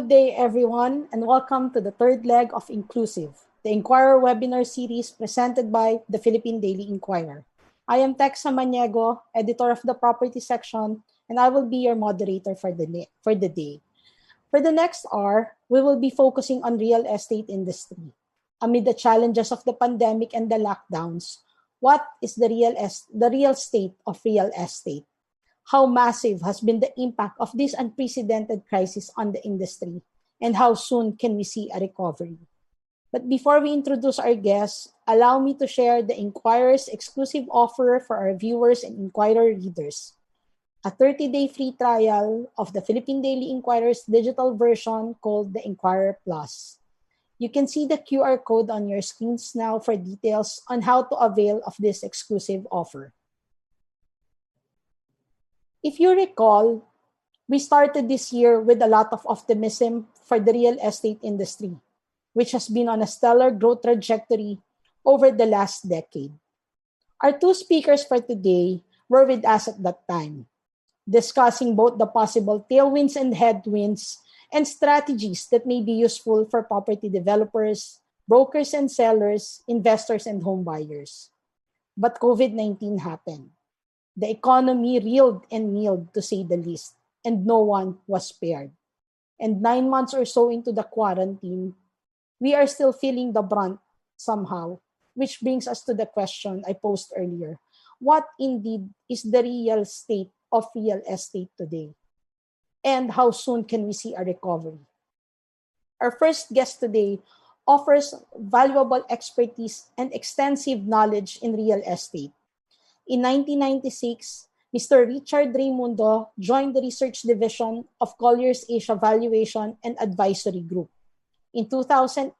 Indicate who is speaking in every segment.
Speaker 1: good day, everyone, and welcome to the third leg of INQlusive, the Inquirer webinar series presented by the Philippine Daily Inquirer. I am Tex Samaniego, editor of the property section, and I will be your moderator for the day. For the next hour, we will be focusing on real estate industry. Amid the challenges of the pandemic and the lockdowns, what is the real state of real estate? How massive has been the impact of this unprecedented crisis on the industry, and how soon can we see a recovery? But before we introduce our guests, allow me to share the Inquirer's exclusive offer for our viewers and Inquirer readers. A 30-day free trial of the Philippine Daily Inquirer's digital version called the Inquirer Plus. You can see the QR code on your screens now for details on how to avail of this exclusive offer. If you recall, we started this year with a lot of optimism for the real estate industry, which has been on a stellar growth trajectory over the last decade. Our two speakers for today were with us at that time, discussing both the possible tailwinds and headwinds and strategies that may be useful for property developers, brokers and sellers, investors and home buyers. But COVID-19 happened. The economy reeled and kneeled, to say the least, and no one was spared. And 9 months or so into the quarantine, we are still feeling the brunt somehow, which brings us to the question I posed earlier. What indeed is the real state of real estate today? And how soon can we see a recovery? Our first guest today offers valuable expertise and extensive knowledge in real estate. In 1996, Mr. Richard Raimundo joined the research division of Colliers Asia Valuation and Advisory Group. In 2008,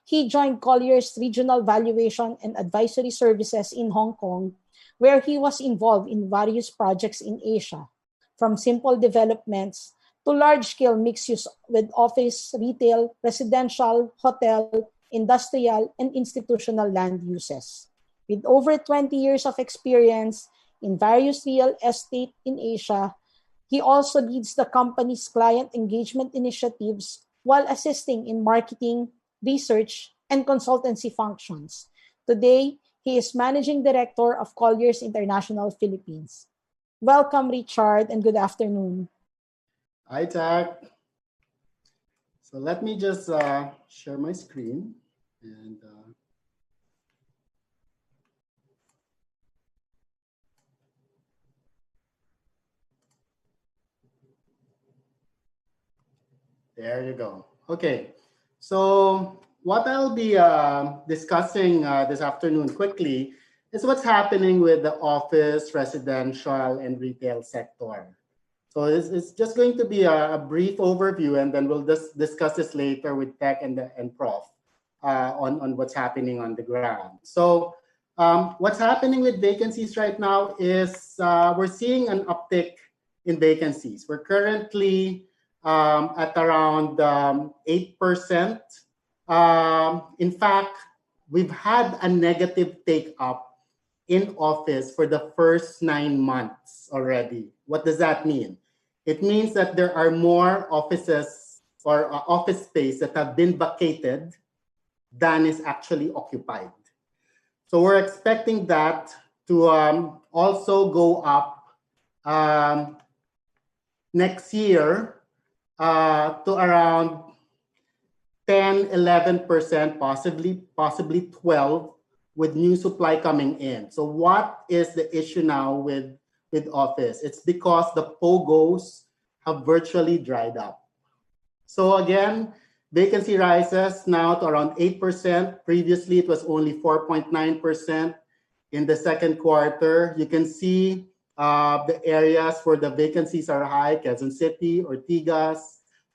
Speaker 1: he joined Colliers Regional Valuation and Advisory Services in Hong Kong, where he was involved in various projects in Asia, from simple developments to large-scale mixed-use with office, retail, residential, hotel, industrial, and institutional land uses. With over 20 years of experience in various real estate in Asia, he also leads the company's client engagement initiatives while assisting in marketing, research, and consultancy functions. Today, he is Managing Director of Colliers International Philippines. Welcome, Richard, and good afternoon.
Speaker 2: Hi, Tack. So let me just share my screen and there you go. Okay, so what I'll be discussing this afternoon quickly is what's happening with the office, residential, and retail sector. So it's just going to be a brief overview, and then we'll discuss this later with Tech and Prof on what's happening on the ground. So what's happening with vacancies right now is we're seeing an uptick in vacancies. We're currently at around 8%. In fact, we've had a negative take-up in office for the first 9 months already. What does that mean? It means that there are more offices or office space that have been vacated than is actually occupied. So we're expecting that to also go up next year to around 10, 11%, possibly 12, with new supply coming in. So what is the issue now with office? It's because the POGOs have virtually dried up. So again, vacancy rises now to around 8%. Previously, it was only 4.9% in the second quarter. You can see the areas where the vacancies are high: Quezon City, Ortigas.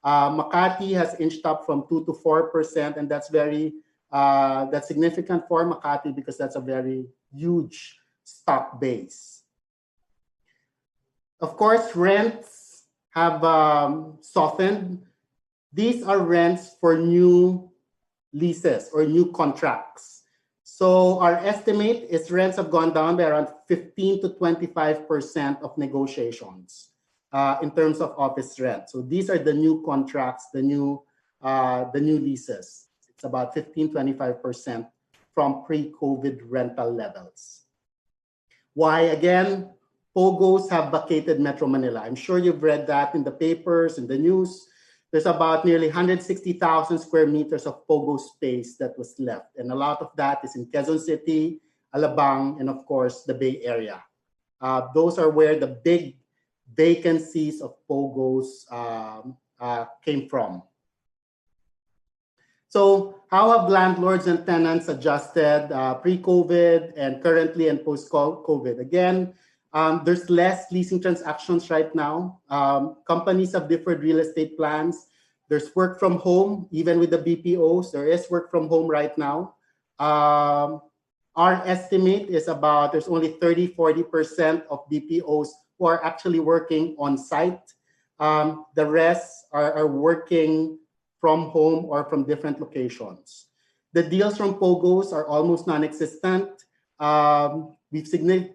Speaker 2: Makati has inched up from 2 to 4%, and that's that's significant for Makati because that's a very huge stock base. Of course, rents have softened. These are rents for new leases or new contracts. So our estimate is rents have gone down by around 15 to 25% of negotiations. in terms of office rent. So these are the new contracts, the new leases. It's about 15-25% from pre-COVID rental levels. Why? Again, POGOs have vacated Metro Manila. I'm sure you've read that in the papers, in the news. There's about nearly 160,000 square meters of POGO space that was left. And a lot of that is in Quezon City, Alabang, and of course, the Bay Area. Those are where the big vacancies of POGOs came from. So how have landlords and tenants adjusted pre-COVID and currently and post-COVID? Again, there's less leasing transactions right now. Companies have different real estate plans. There's work from home, even with the BPOs. There is work from home right now. Our estimate is about there's only 30-40% of BPOs who are actually working on site. The rest are working from home or from different locations. The deals from POGOs are almost non-existent. We've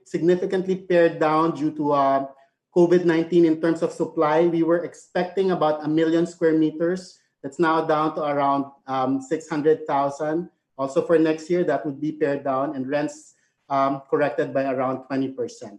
Speaker 2: significantly pared down due to COVID-19 in terms of supply. We were expecting about 1 million square meters. That's now down to around 600,000. Also for next year, that would be pared down and rents corrected by around 20%.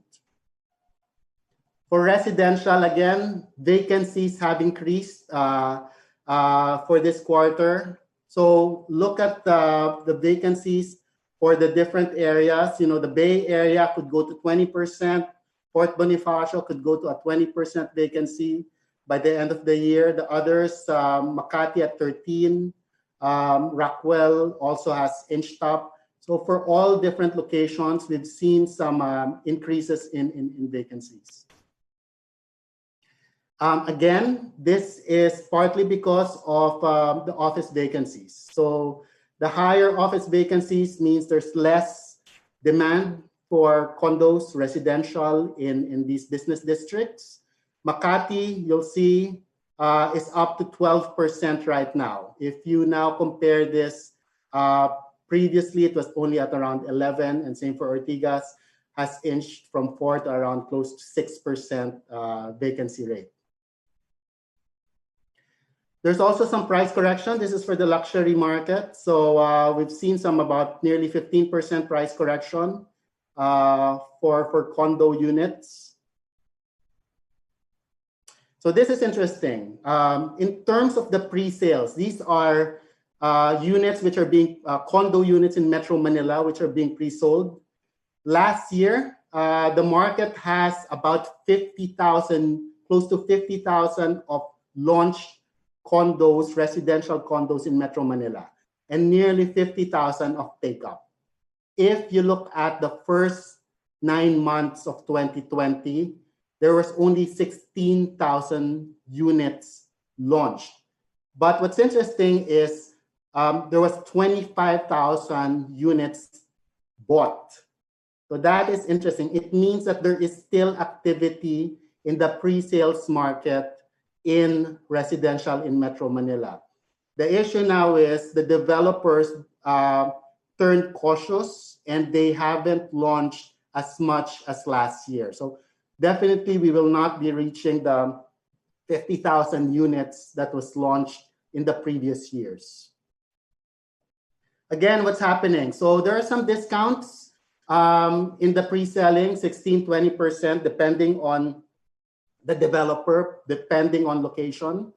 Speaker 2: For residential, again, vacancies have increased for this quarter. So look at the vacancies for the different areas. You know, the Bay Area could go to 20%. Port Bonifacio could go to a 20% vacancy by the end of the year. The others, Makati at 13%. Rockwell also has inched up. So for all different locations, we've seen some increases in vacancies. Again, this is partly because of the office vacancies. So the higher office vacancies means there's less demand for condos, residential in these business districts. Makati, you'll see, is up to 12% right now. If you now compare this, previously it was only at around 11, and same for Ortigas, has inched from 4 to around close to 6% vacancy rate. There's also some price correction. This is for the luxury market. So we've seen some about nearly 15% price correction for condo units. So this is interesting. In terms of the pre-sales, these are units which are being, condo units in Metro Manila, which are being pre-sold. Last year, the market has about 50,000, close to 50,000 of launched condos, residential condos in Metro Manila, and nearly 50,000 of take-up. If you look at the first 9 months of 2020, there was only 16,000 units launched. But what's interesting is there was 25,000 units bought. So that is interesting. It means that there is still activity in the pre-sales market in residential in Metro Manila. The issue now is the developers turned cautious and they haven't launched as much as last year. So definitely we will not be reaching the 50,000 units that was launched in the previous years. Again, what's happening? So there are some discounts in the pre-selling, 16-20%, depending on the developer, depending on location.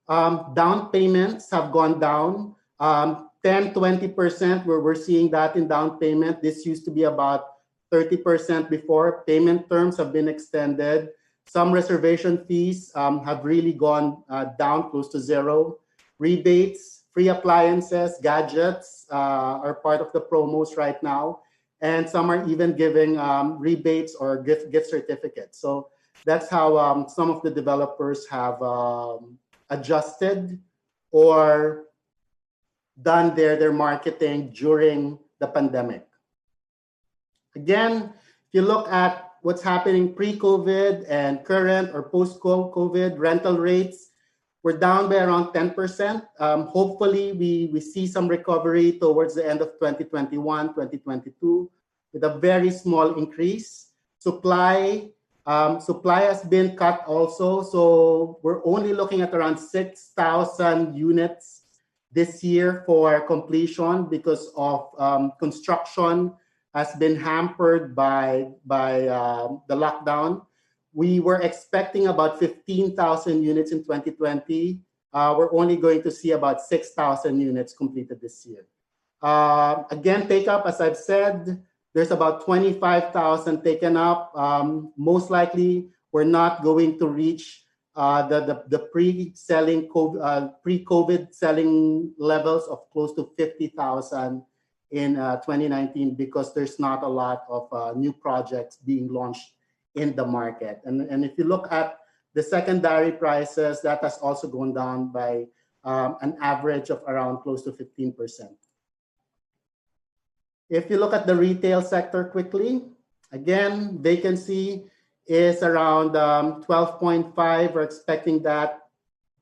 Speaker 2: Down payments have gone down 10-20%, where we're seeing that in down payment. This used to be about 30% before. Payment terms have been extended. Some reservation fees have really gone down close to zero. Rebates, free appliances, gadgets are part of the promos right now. And some are even giving rebates or gift certificates. So that's how some of the developers have adjusted or done their marketing during the pandemic. Again, if you look at what's happening pre-COVID and current or post-COVID rental rates, we're down by around 10%. Hopefully, we see some recovery towards the end of 2021, 2022, with a very small increase. Supply Supply has been cut also, so we're only looking at around 6,000 units this year for completion because of construction has been hampered by the lockdown. We were expecting about 15,000 units in 2020. We're only going to see about 6,000 units completed this year. Again, take up, as I've said, there's about 25,000 taken up. Most likely, we're not going to reach the pre-COVID selling levels of close to 50,000 in 2019 because there's not a lot of new projects being launched in the market. And if you look at the secondary prices, that has also gone down by an average of around close to 15%. If you look at the retail sector quickly, again, vacancy is around 12.5. We're expecting that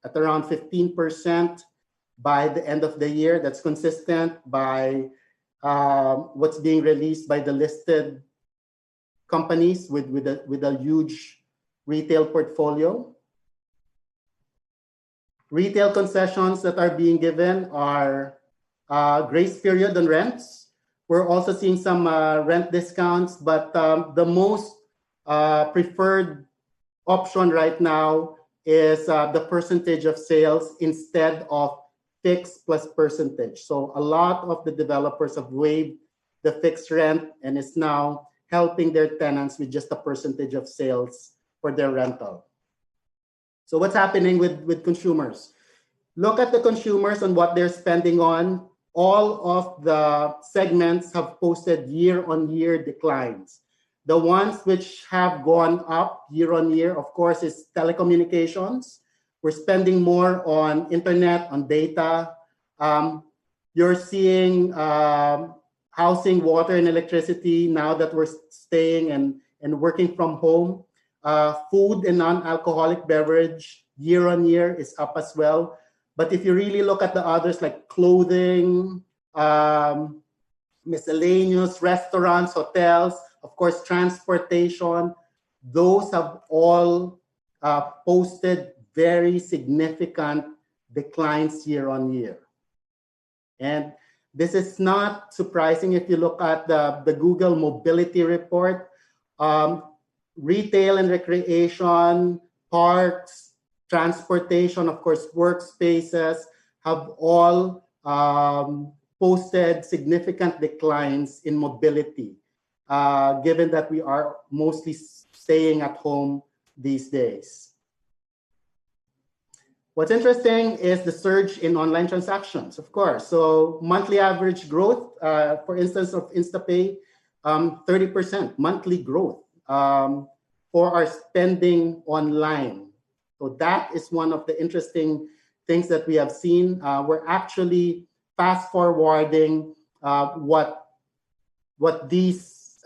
Speaker 2: at around 15% by the end of the year. That's consistent by what's being released by the listed companies with a huge retail portfolio. Retail concessions that are being given are grace period on rents. We're also seeing some rent discounts, but the most preferred option right now is the percentage of sales instead of fixed plus percentage. So a lot of the developers have waived the fixed rent and is now helping their tenants with just a percentage of sales for their rental. So what's happening with consumers? Look at the consumers and what they're spending on. All of the segments have posted year-on-year declines. The ones which have gone up year-on-year, of course, is telecommunications. We're spending more on internet, on data. You're seeing housing, water, and electricity now that we're staying and working from home. Food and non-alcoholic beverage year-on-year is up as well. But if you really look at the others like clothing, miscellaneous, restaurants, hotels, of course, transportation, those have all posted very significant declines year on year. And this is not surprising if you look at the Google Mobility Report. Retail and recreation, parks, transportation, of course, workspaces have all posted significant declines in mobility, given that we are mostly staying at home these days. What's interesting is the surge in online transactions, of course. So monthly average growth, for instance, of InstaPay, 30% monthly growth for our spending online. So that is one of the interesting things that we have seen. We're actually fast forwarding what these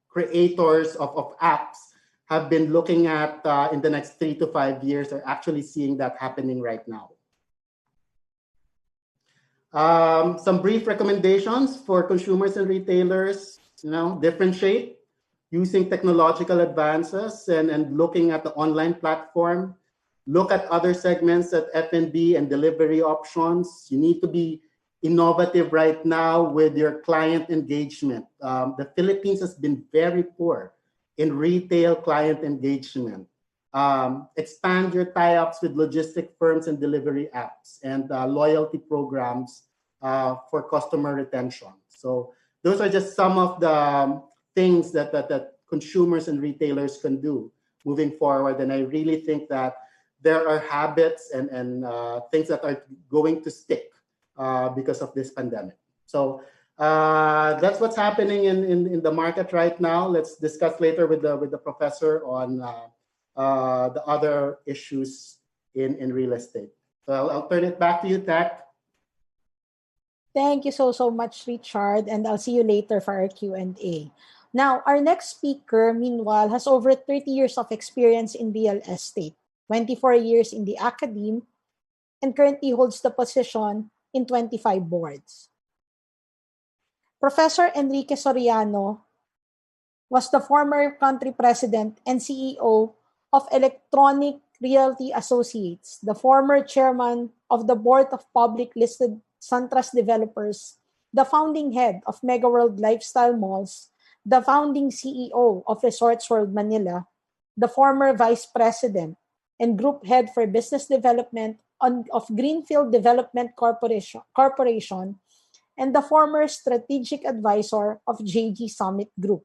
Speaker 2: creators of apps have been looking at in the next 3 to 5 years. Are actually seeing that happening right now. Some brief recommendations for consumers and retailers. Differentiate using technological advances and looking at the online platform. Look at other segments at F&B and delivery options. You need to be innovative right now with your client engagement. The Philippines has been very poor in retail client engagement. Expand your tie-ups with logistic firms and delivery apps and loyalty programs for customer retention. So those are just some of the things that consumers and retailers can do moving forward. And I really think that there are habits and things that are going to stick because of this pandemic. So that's what's happening in the market right now. Let's discuss later with the professor on the other issues in real estate. So I'll turn it back to you, Tech.
Speaker 1: Thank you so much, Richard, and I'll see you later for our Q&A. Now, our next speaker, meanwhile, has over 30 years of experience in real estate, 24 years in the academe, and currently holds the position in 25 boards. Professor Enrique Soriano was the former country president and CEO of Electronic Realty Associates, the former chairman of the board of public listed SunTrust developers, the founding head of MegaWorld Lifestyle Malls, the founding CEO of Resorts World Manila, the former vice president and group head for business development of Greenfield Development Corporation, and the former strategic advisor of JG Summit Group.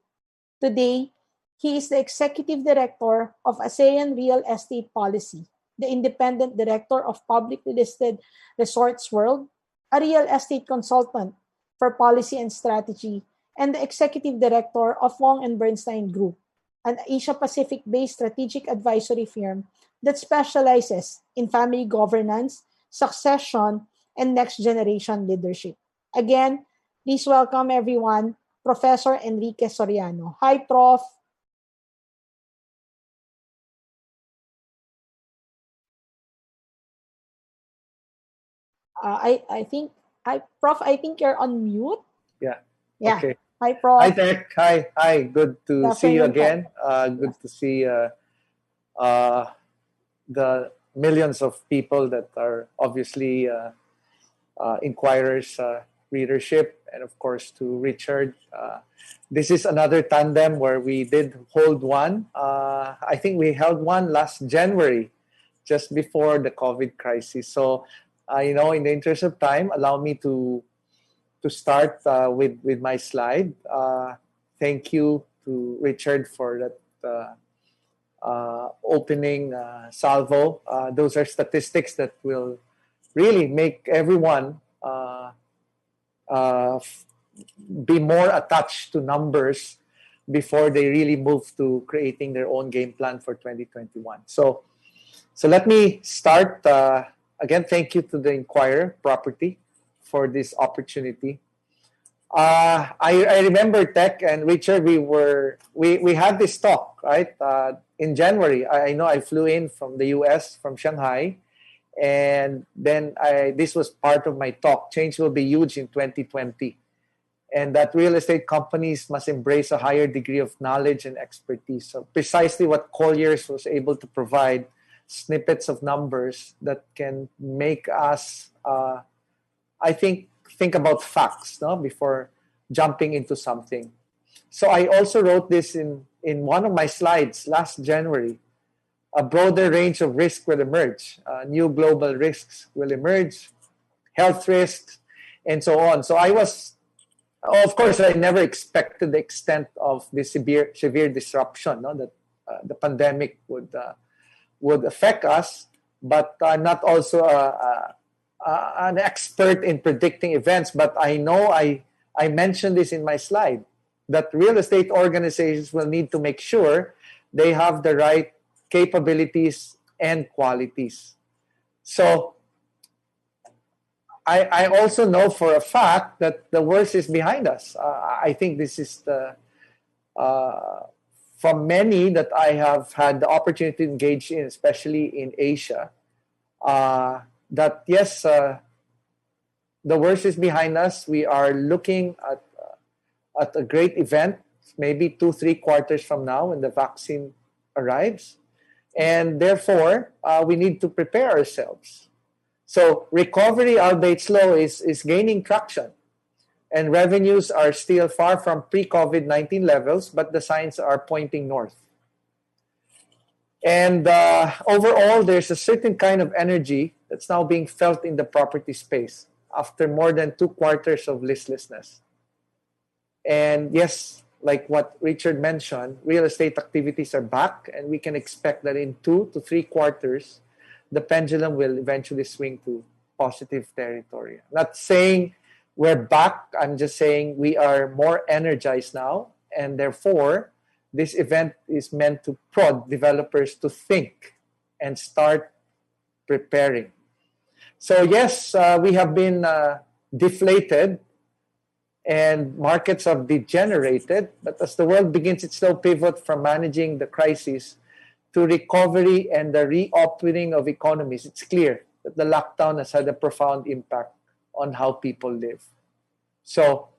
Speaker 1: Today, he is the executive director of ASEAN Real Estate Policy, the independent director of publicly listed Resorts World, a real estate consultant for policy and strategy, and the executive director of Wong and Bernstein Group, an Asia-Pacific-based strategic advisory firm that specializes in family governance, succession, and next-generation leadership. Again, please welcome everyone, Professor Enrique Soriano. Hi, Prof. I think, Prof, I think you're on mute.
Speaker 3: Yeah.
Speaker 1: Yeah.
Speaker 3: Okay.
Speaker 1: Hi, Prof.
Speaker 3: Hi, Tech. Hi. Good to see you again. Good to see the millions of people that are obviously Inquirer's readership, and of course to Richard. This is another tandem where we did hold one. I think we held one last January, just before the COVID crisis. So, in the interest of time, allow me to start with my slide. Thank you to Richard for that opening salvo. Those are statistics that will really make everyone be more attached to numbers before they really move to creating their own game plan for 2021. So let me start. Again, thank you to the Inquirer Property for this opportunity. I remember Tech and Richard, we had this talk, right? In January. I know I flew in from the US, from Shanghai, and then this was part of my talk. Change will be huge in 2020. And that real estate companies must embrace a higher degree of knowledge and expertise. So precisely what Colliers was able to provide, snippets of numbers that can make us, I think about facts, no, before jumping into something. So I also wrote this in one of my slides last January. A broader range of risks will emerge. New global risks will emerge, health risks, and so on. So of course, I never expected the extent of the severe disruption, no, that the pandemic would affect us. But I'm not also an expert in predicting events. But I know I mentioned this in my slide, that real estate organizations will need to make sure they have the right capabilities and qualities. So I also know for a fact that the worst is behind us. I think this is from many that I have had the opportunity to engage in, especially in Asia, that yes, the worst is behind us. We are looking at a great event, maybe 2-3 quarters from now when the vaccine arrives. And therefore, we need to prepare ourselves. So recovery, albeit slow, is gaining traction. And revenues are still far from pre-COVID-19 levels, but the signs are pointing north. And overall, there's a certain kind of energy that's now being felt in the property space after more than 2 quarters of listlessness. And yes, like what Richard mentioned, real estate activities are back, and we can expect that in 2 to 3 quarters, the pendulum will eventually swing to positive territory. I'm not saying we're back. I'm just saying we are more energized now, and therefore, this event is meant to prod developers to think and start preparing. So yes, we have been deflated and markets have degenerated, but as the world begins its slow pivot from managing the crisis to recovery and the reopening of economies, it's clear that the lockdown has had a profound impact on how people live. So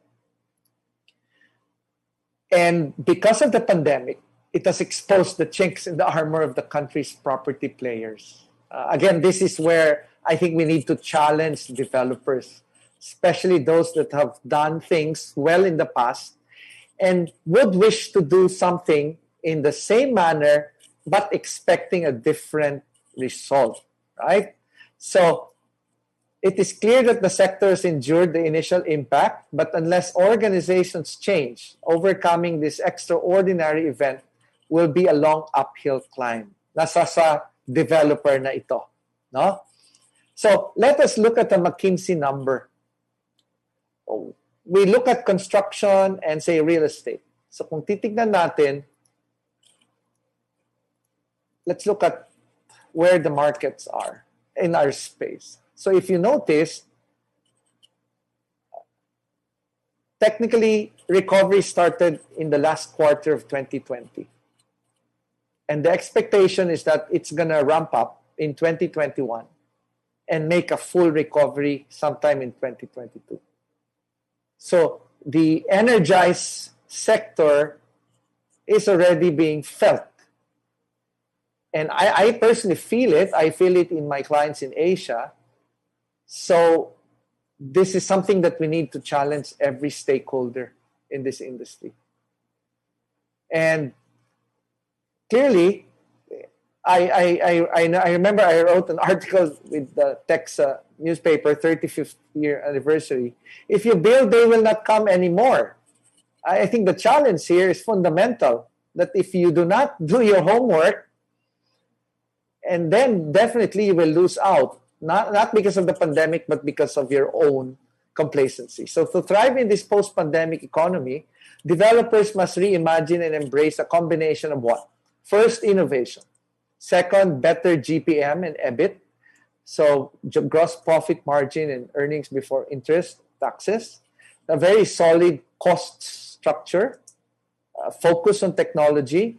Speaker 3: And because of the pandemic, it has exposed the chinks in the armor of the country's property players. Again, this is where I think we need to challenge developers, especially those that have done things well in the past and would wish to do something in the same manner but expecting a different result, right? So it is clear that the sector has endured the initial impact, but unless organizations change, overcoming this extraordinary event will be a long uphill climb. Nasa sa developer na ito, no? So let us look at the McKinsey number. We look at construction and say real estate. So kung titignan natin, let's look at where the markets are in our space. So if you notice, technically recovery started in the last quarter of 2020. And the expectation is that it's going to ramp up in 2021 and make a full recovery sometime in 2022. So the energized sector is already being felt. And I personally feel it. I feel it in my clients in Asia. So this is something that we need to challenge every stakeholder in this industry. And clearly, I remember I wrote an article with the Tex newspaper, 35th year anniversary. If you build, they will not come anymore. I think the challenge here is fundamental, that if you do not do your homework, and then definitely you will lose out, not because of the pandemic, but because of your own complacency. So to thrive in this post-pandemic economy, developers must reimagine and embrace a combination of what? First, innovation. Second, better GPM and EBIT. So gross profit margin and earnings before interest, taxes. A very solid cost structure. Focus on technology.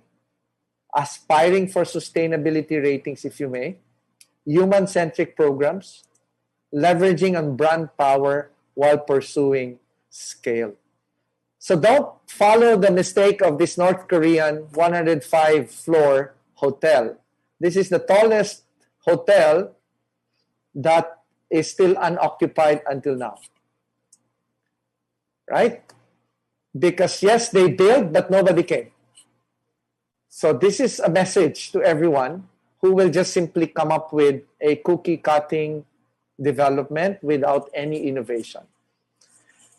Speaker 3: Aspiring for sustainability ratings, if you may. Human-centric programs. Leveraging on brand power while pursuing scale. So don't follow the mistake of this North Korean 105-floor hotel. This is the tallest hotel that is still unoccupied until now. Right? Because yes, they built, but nobody came. So this is a message to everyone who will just simply come up with a cookie-cutting development without any innovation.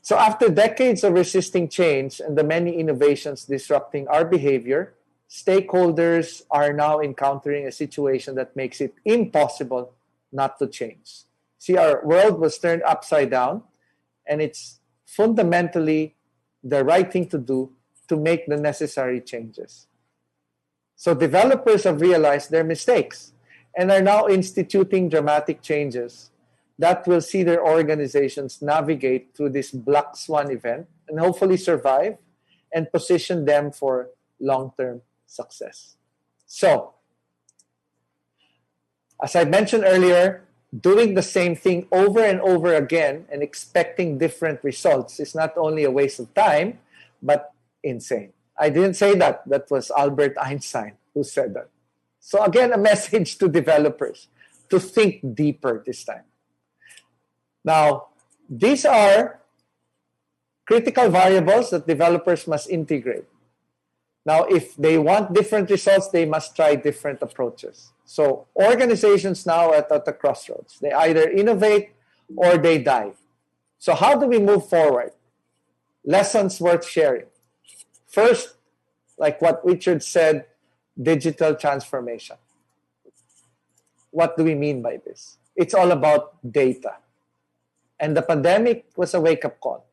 Speaker 3: So after decades of resisting change and the many innovations disrupting our behavior, stakeholders are now encountering a situation that makes it impossible not to change. See, our world was turned upside down, and it's fundamentally the right thing to do to make the necessary changes. So developers have realized their mistakes and are now instituting dramatic changes that will see their organizations navigate through this black swan event and hopefully survive and position them for long-term success. So, as I mentioned earlier, doing the same thing over and over again and expecting different results is not only a waste of time, but insane. I didn't say that. That was Albert Einstein who said that. So again, a message to developers to think deeper this time. Now, these are critical variables that developers must integrate. Now, if they want different results, they must try different approaches. So organizations now are at a crossroads. They either innovate or they die. So how do we move forward? Lessons worth sharing. First, like what Richard said, digital transformation. What do we mean by this? It's all about data. And the pandemic was a wake-up call.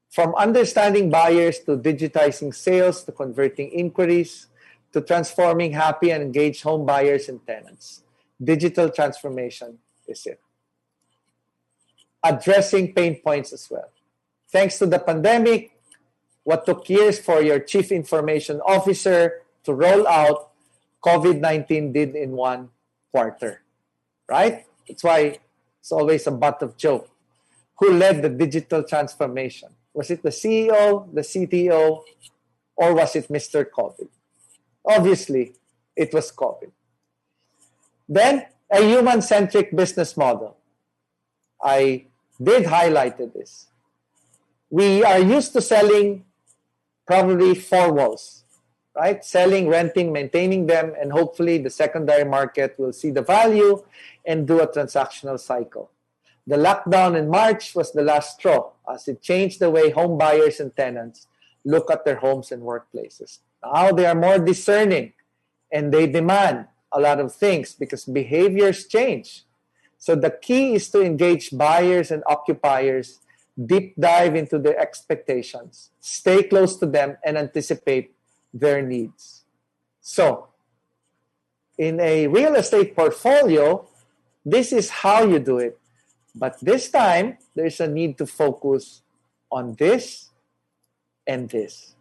Speaker 3: From understanding buyers to digitizing sales to converting inquiries to transforming happy and engaged home buyers and tenants. Digital transformation is it. Addressing pain points as well. Thanks to the pandemic, what took years for your chief information officer to roll out, COVID-19 did in 1 quarter. Right? That's why it's always a butt of joke. Who led the digital transformation? Was it the CEO, the CTO, Or was it Mr. COVID? Obviously, it was COVID. Then, a human-centric business model. I did highlight this. We are used to selling probably four walls, right? Selling, renting, maintaining them, and hopefully the secondary market will see the value and do a transactional cycle. The lockdown in March was the last straw as it changed the way home buyers and tenants look at their homes and workplaces. Now they are more discerning and they demand a lot of things because behaviors change. So the key is to engage buyers and occupiers, deep dive into their expectations, stay close to them, and anticipate their needs. So in a real estate portfolio, this is how you do it. But this time, there's a need to focus on this and this.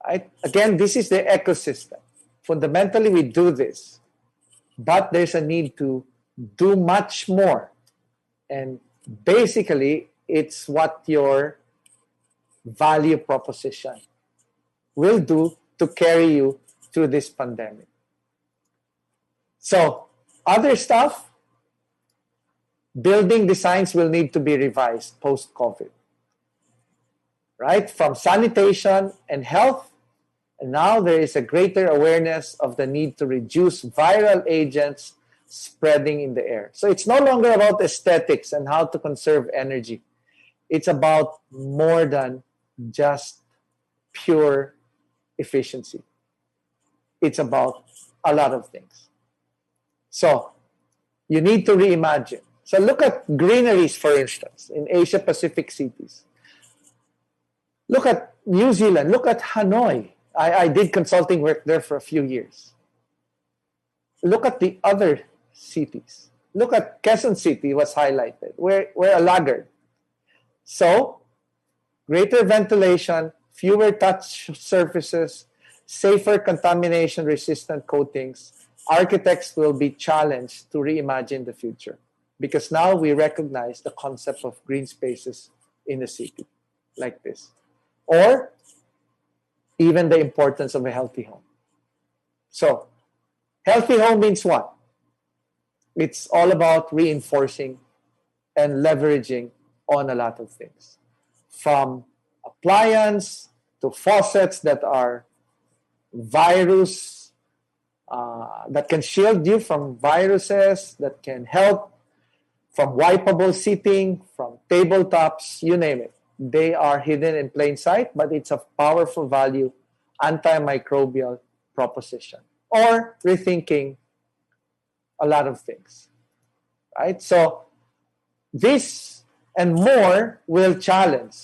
Speaker 3: Right? Again, this is the ecosystem. Fundamentally, we do this. But there's a need to do much more. And basically, it's what your value proposition will do to carry you through this pandemic. So, other stuff, building designs will need to be revised post-COVID. Right? From sanitation and health, and now there is a greater awareness of the need to reduce viral agents spreading in the air. So it's no longer about aesthetics and how to conserve energy. It's about more than just pure efficiency. It's about a lot of things. So you need to reimagine. So look at greeneries, for instance, in Asia-Pacific cities. Look at New Zealand. Look at Hanoi. I did consulting work there for a few years. Look at the other cities. Look at Quezon City was highlighted. We're a laggard. So, greater ventilation, fewer touch surfaces, safer contamination-resistant coatings. Architects will be challenged to reimagine the future because now we recognize the concept of green spaces in a city like this. Or even the importance of a healthy home. So, healthy home means what? It's all about reinforcing and leveraging on a lot of things. From appliance to faucets that are virus, that can shield you from viruses, that can help, from wipeable seating, from tabletops, you name it. They are hidden in plain sight, but it's a powerful value, antimicrobial proposition. Or rethinking a lot of things, right? So this and more will challenge.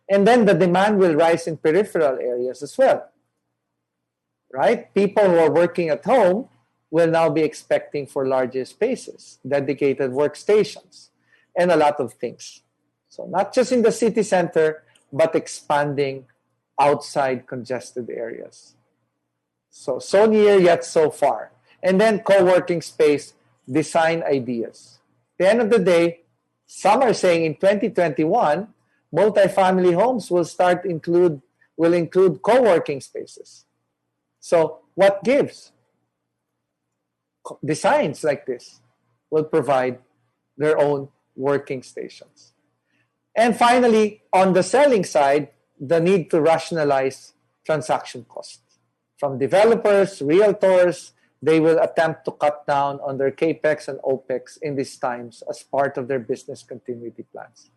Speaker 3: And then the demand will rise in peripheral areas as well, right? People who are working at home will now be expecting for larger spaces, dedicated workstations, and a lot of things. So not just in the city center, but expanding outside congested areas. So near yet so far. And then co-working space design ideas. At the end of the day, some are saying in 2021, multifamily homes will include co-working spaces. So what gives? Designs like this will provide their own working stations. And finally, on the selling side, the need to rationalize transaction costs. From developers, realtors, they will attempt to cut down on their capex and opex in these times as part of their business continuity plans.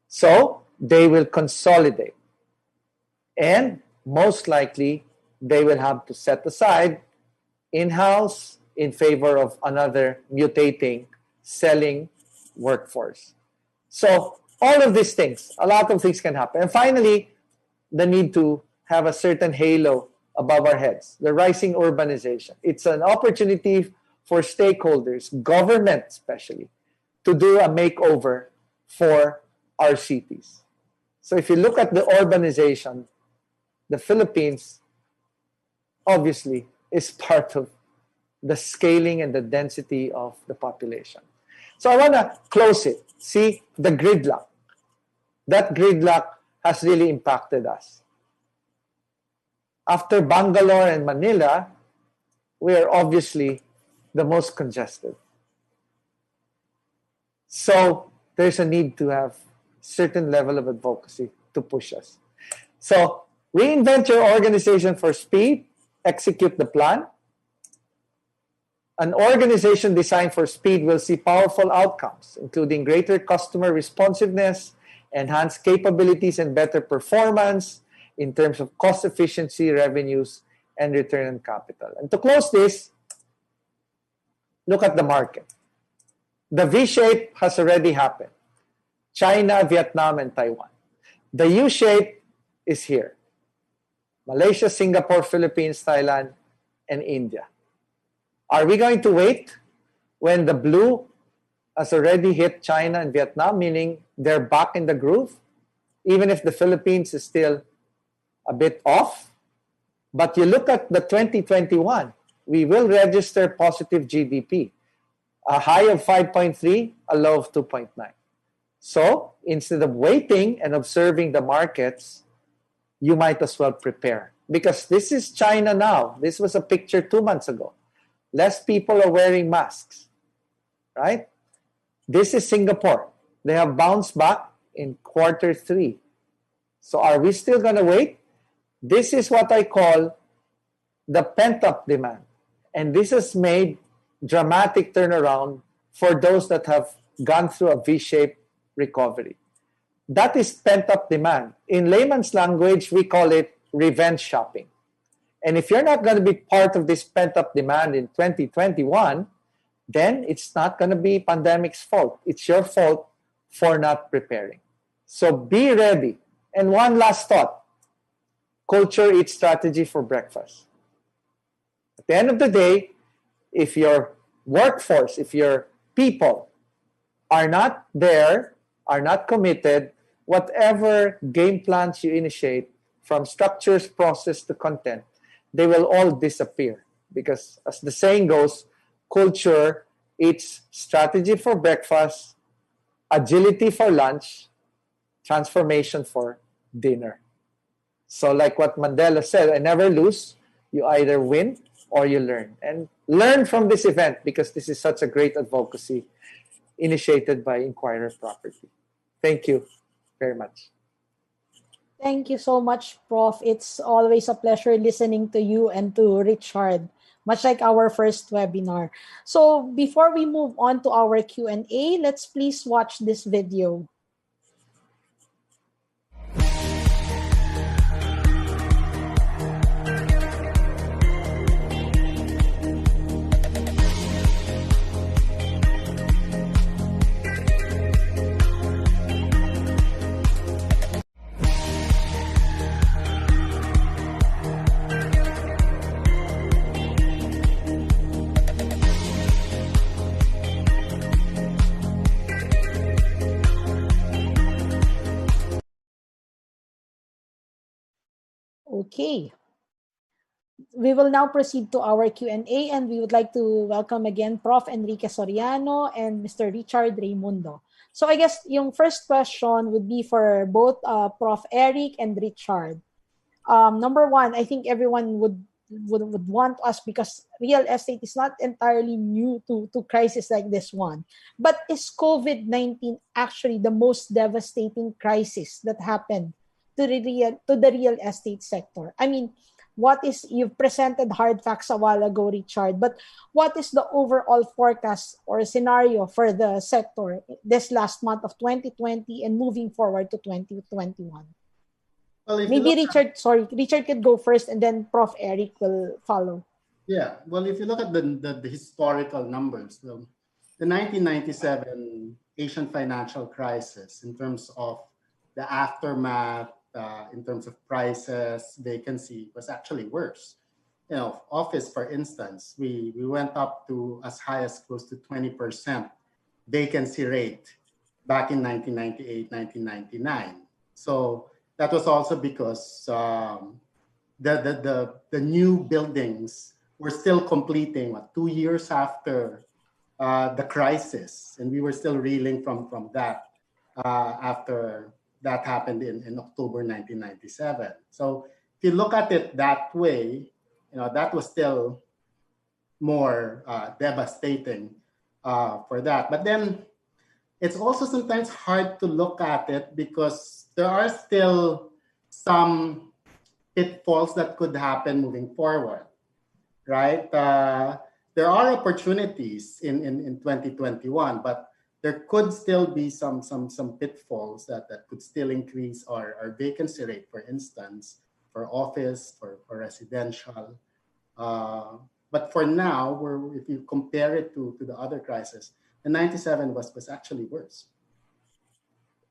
Speaker 3: So they will consolidate. And most likely, they will have to set aside in-house in favor of another mutating selling workforce. So all of these things, a lot of things can happen. And finally, the need to have a certain halo above our heads, the rising urbanization. It's an opportunity for stakeholders, government especially, to do a makeover for our cities. So if you look at the urbanization, the Philippines obviously is part of the scaling and the density of the population. So I want to close it. See, the gridlock. That gridlock has really impacted us. after Bangalore and Manila, we are obviously the most congested. So there's a need to have certain level of advocacy to push us. So reinvent your organization for speed, execute the plan. An organization designed for speed will see powerful outcomes, including greater customer responsiveness, enhanced capabilities, and better performance in terms of cost efficiency, revenues, and return on capital. And to close this, look at the market. The V-shape has already happened. China, Vietnam, and Taiwan. The U-shape is here. Malaysia, Singapore, Philippines, Thailand, and India. Are we going to wait when the blue has already hit China and Vietnam, meaning they're back in the groove, even if the Philippines is still a bit off? But you look at the 2021, we will register positive GDP, a high of 5.3, a low of 2.9. So instead of waiting and observing the markets, you might as well prepare. Because this is China now. This was a picture 2 months ago. Less people are wearing masks, right? This is Singapore. They have bounced back in Q3. So are we still going to wait? This is what I call the pent-up demand. And this has made dramatic turnaround for those that have gone through a V-shaped recovery. That is pent-up demand. In layman's language, we call it revenge shopping. And if you're not going to be part of this pent-up demand in 2021, then it's not going to be pandemic's fault. It's your fault for not preparing. So be ready. And one last thought. Culture eats strategy for breakfast. At the end of the day, if your workforce, if your people are not there, are not committed, whatever game plans you initiate, from structures, process to content, they will all disappear. Because as the saying goes, culture eats strategy for breakfast, agility for lunch, transformation for dinner. So like what Mandela said, I never lose. You either win or you learn. And learn from this event because this is such a great advocacy initiated by Inquirer Property. Thank you very much.
Speaker 1: Thank you so much, Prof. It's always a pleasure listening to you and to Richard, much like our first webinar. So before we move on to our Q&A, let's please watch this video. Okay. We will now proceed to our Q&A, and we would like to welcome again Prof. Enrique Soriano and Mr. Richard Raimundo. So I guess yung first question would be for both Prof. Eric and Richard. Number one, I think everyone would want to ask, because real estate is not entirely new to crisis like this one. But is COVID-19 actually the most devastating crisis that happened to the real estate sector? I mean, you've presented hard facts a while ago, Richard, but what is the overall forecast or scenario for the sector this last month of 2020 and moving forward to 2021? Well, maybe Richard could go first and then Prof. Eric will follow.
Speaker 2: Yeah, well, if you look at the historical numbers, the 1997 Asian financial crisis, in terms of the aftermath, in terms of prices, vacancy, was actually worse. You know, office, for instance, we went up to as high as close to 20% vacancy rate back in 1998, 1999. So that was also because the new buildings were still completing 2 years after the crisis, and we were still reeling from that after that happened in October 1997. So if you look at it that way, that was still more devastating for that. But then it's also sometimes hard to look at it because there are still some pitfalls that could happen moving forward, right? There are opportunities in 2021, but there could still be some pitfalls that could still increase our vacancy rate, for instance, for office, for residential. But for now, if you compare it to the other crisis, the 97 was actually worse.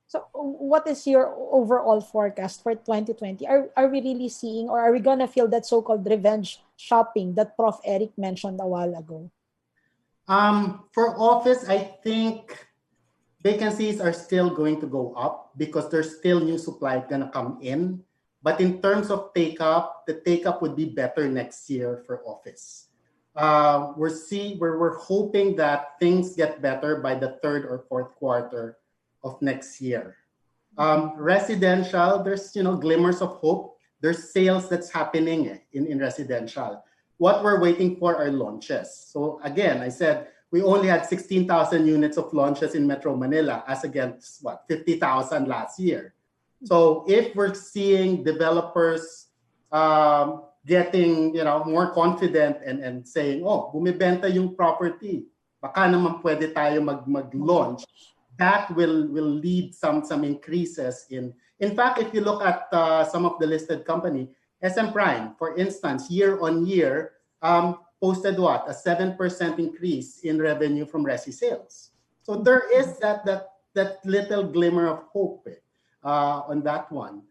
Speaker 1: So what is your overall forecast for 2020? Are we really seeing, or are we going to feel that so-called revenge shopping that Prof. Eric mentioned a while ago?
Speaker 2: For office, I think vacancies are still going to go up because there's still new supply going to come in. But in terms of take-up, the take-up would be better next year for office. We're hoping that things get better by the third or fourth quarter of next year. Residential, there's glimmers of hope. There's sales that's happening in residential. What we're waiting for are launches. So again, I said we only had 16,000 units of launches in Metro Manila as against 50,000 last year. So if we're seeing developers getting more confident and saying, bumibenta yung property, baka naman pwede tayo mag-launch, that will lead some increases in fact, if you look at some of the listed company, SM Prime, for instance, year on year, posted a 7% increase in revenue from resi sales. So there is that little glimmer of hope on that one.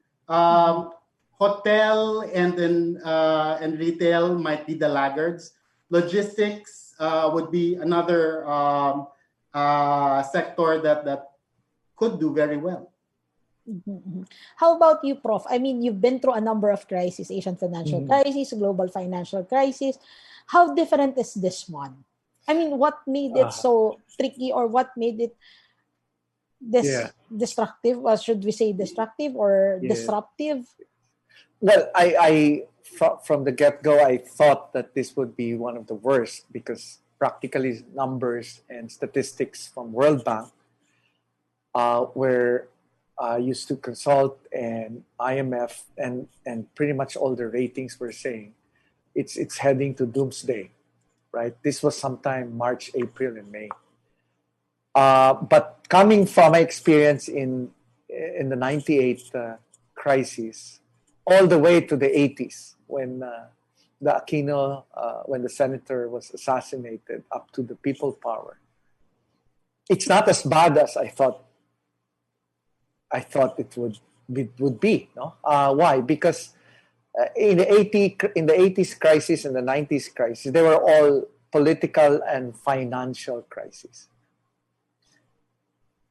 Speaker 2: Hotel and retail might be the laggards. Logistics would be another sector that could do very well.
Speaker 1: Mm-hmm. How about you, Prof? I mean, you've been through a number of crises: Asian financial crisis, global financial crisis. How different is this one? I mean, what made it so tricky, or what made it destructive? Or should we say destructive or disruptive?
Speaker 3: Well, I from the get-go, I thought that this would be one of the worst because practically numbers and statistics from World Bank were used to consult, and IMF and pretty much all the ratings were saying it's heading to doomsday, right? This was sometime March, April, and May. But coming from my experience in the 98 crisis, all the way to the 80s when the Aquino, when the senator was assassinated, up to the people power, it's not as bad as I thought it would be. No, why? Because in the 80s crisis and the 90s crisis, they were all political and financial crises.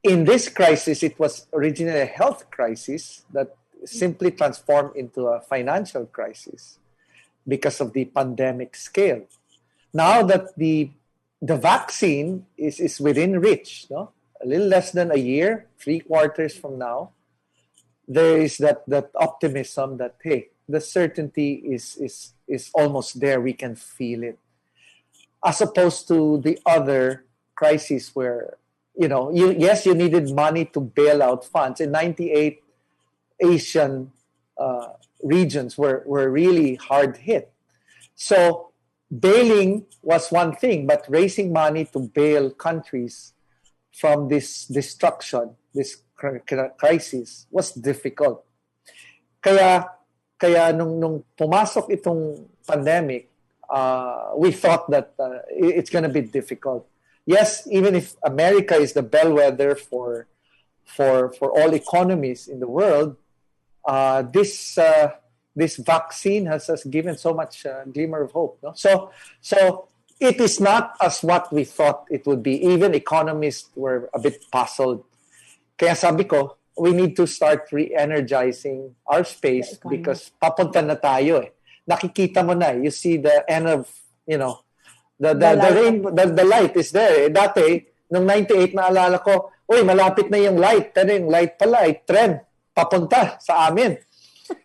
Speaker 3: In this crisis, it was originally a health crisis that simply transformed into a financial crisis because of the pandemic scale. Now that the vaccine is within reach, no? A little less than a year, 3 quarters from now, there is that optimism that, hey, the certainty is almost there. We can feel it. As opposed to the other crises where, you needed money to bail out funds. In 98, Asian regions were really hard hit. So bailing was one thing, but raising money to bail countries from this destruction, this crisis, was difficult. Kaya nung pumasok itong pandemic, we thought that it's going to be difficult. Yes, even if America is the bellwether for all economies in the world, this vaccine has given so much glimmer of hope. No? So it is not as what we thought it would be. Even economists were a bit puzzled. Kaya sabi ko, we need to start re-energizing our space because papunta na tayo eh. Nakikita mo na, you see the end of, the light is there. Dati, noong 98, naalala ko, malapit na yung light. Pero yung light pala ay trend papunta sa amin.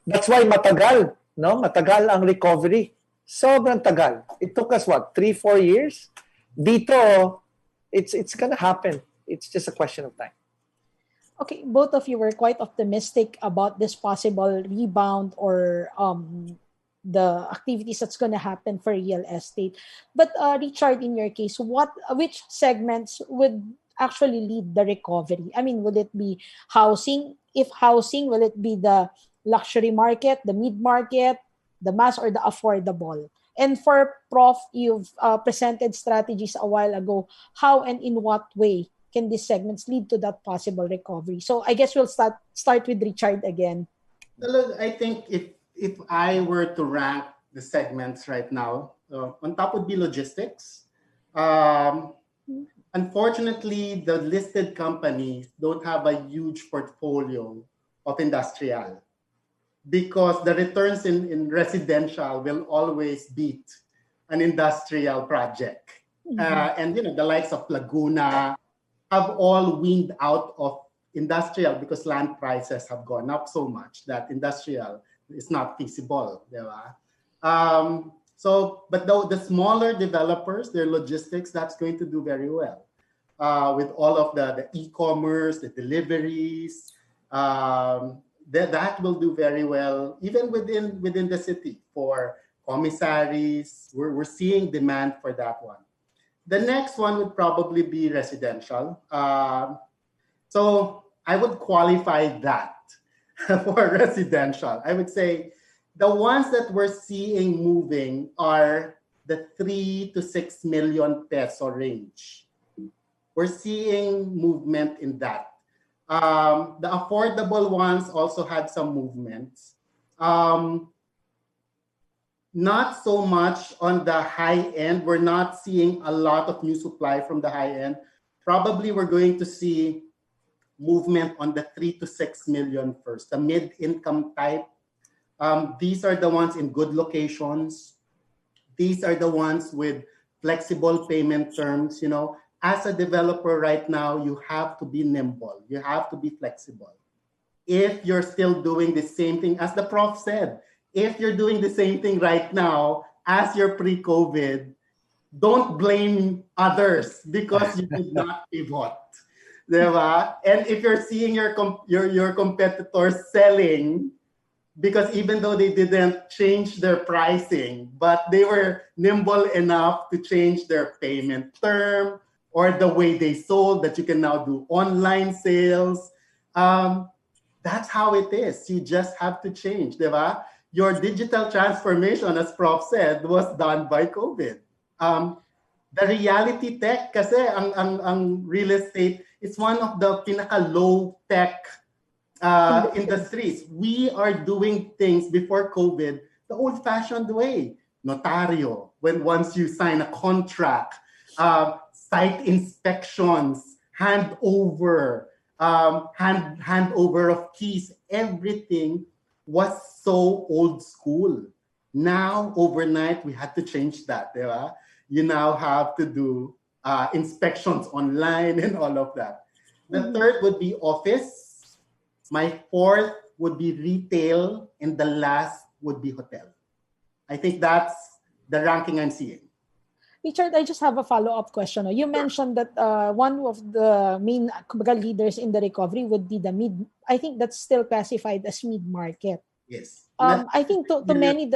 Speaker 3: That's why matagal. no? Matagal ang recovery. Sobrang tagal. It took us, what, 3-4 years? Dito, it's gonna happen. It's just a question of time.
Speaker 1: Okay, both of you were quite optimistic about this possible rebound or the activities that's going to happen for real estate. But Richard, in your case, which segments would actually lead the recovery? I mean, will it be housing? If housing, will it be the luxury market, the mid market, the mass, or the affordable? And for Prof, you've presented strategies a while ago. How and in what way can these segments lead to that possible recovery? So I guess we'll start with Richard again.
Speaker 2: Look, I think if I were to rank the segments right now, on top would be logistics. Unfortunately, the listed companies don't have a huge portfolio of industrial because the returns in residential will always beat an industrial project. And the likes of Laguna have all weaned out of industrial because land prices have gone up so much that industrial is not feasible. But the smaller developers, their logistics, that's going to do very well. With all of the e-commerce, the deliveries, that will do very well, even within the city for commissaries. We're seeing demand for that one. The next one would probably be residential. So I would qualify that for residential. I would say the ones that we're seeing moving are the 3 to 6 million peso range. We're seeing movement in that. The affordable ones also had some movements. Not so much on the high end. We're not seeing a lot of new supply from the high end. Probably we're going to see movement on the 3 to 6 million first, the mid-income type. These are the ones in good locations. These are the ones with flexible payment terms. As a developer right now, you have to be nimble. You have to be flexible. If you're still doing the same thing, as the prof said, if you're doing the same thing right now as you're pre-COVID, don't blame others because you did not pivot. Diba? And if you're seeing your competitors selling, because even though they didn't change their pricing, but they were nimble enough to change their payment term or the way they sold, that you can now do online sales. That's how it is. You just have to change, diba? Your digital transformation, as Prof said, was done by COVID. The reality tech, kasi ang real estate, it's one of the pinaka-low tech industries. We are doing things before COVID the old-fashioned way. Notario, once you sign a contract, site inspections, handover of keys, everything was so old school. Now, overnight, we had to change that. Diba? You now have to do inspections online and all of that. The third would be office. My fourth would be retail. And the last would be hotel. I think that's the ranking I'm seeing.
Speaker 1: Richard, I just have a follow-up question. You mentioned that one of the main leaders in the recovery would be the mid. I think that's still classified as mid-market.
Speaker 2: Yes.
Speaker 1: I think to many,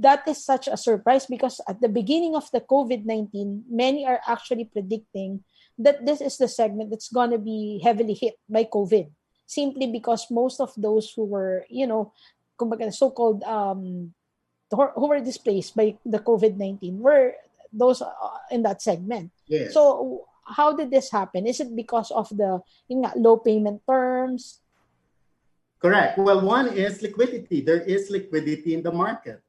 Speaker 1: that is such a surprise because at the beginning of the COVID-19, many are actually predicting that this is the segment that's going to be heavily hit by COVID, simply because most of those who were, so-called who were displaced by the COVID-19 were those in that segment.
Speaker 2: Yes.
Speaker 1: So how did this happen? Is it because of the low payment terms?
Speaker 2: Correct. Well, one is liquidity. There is liquidity in the market.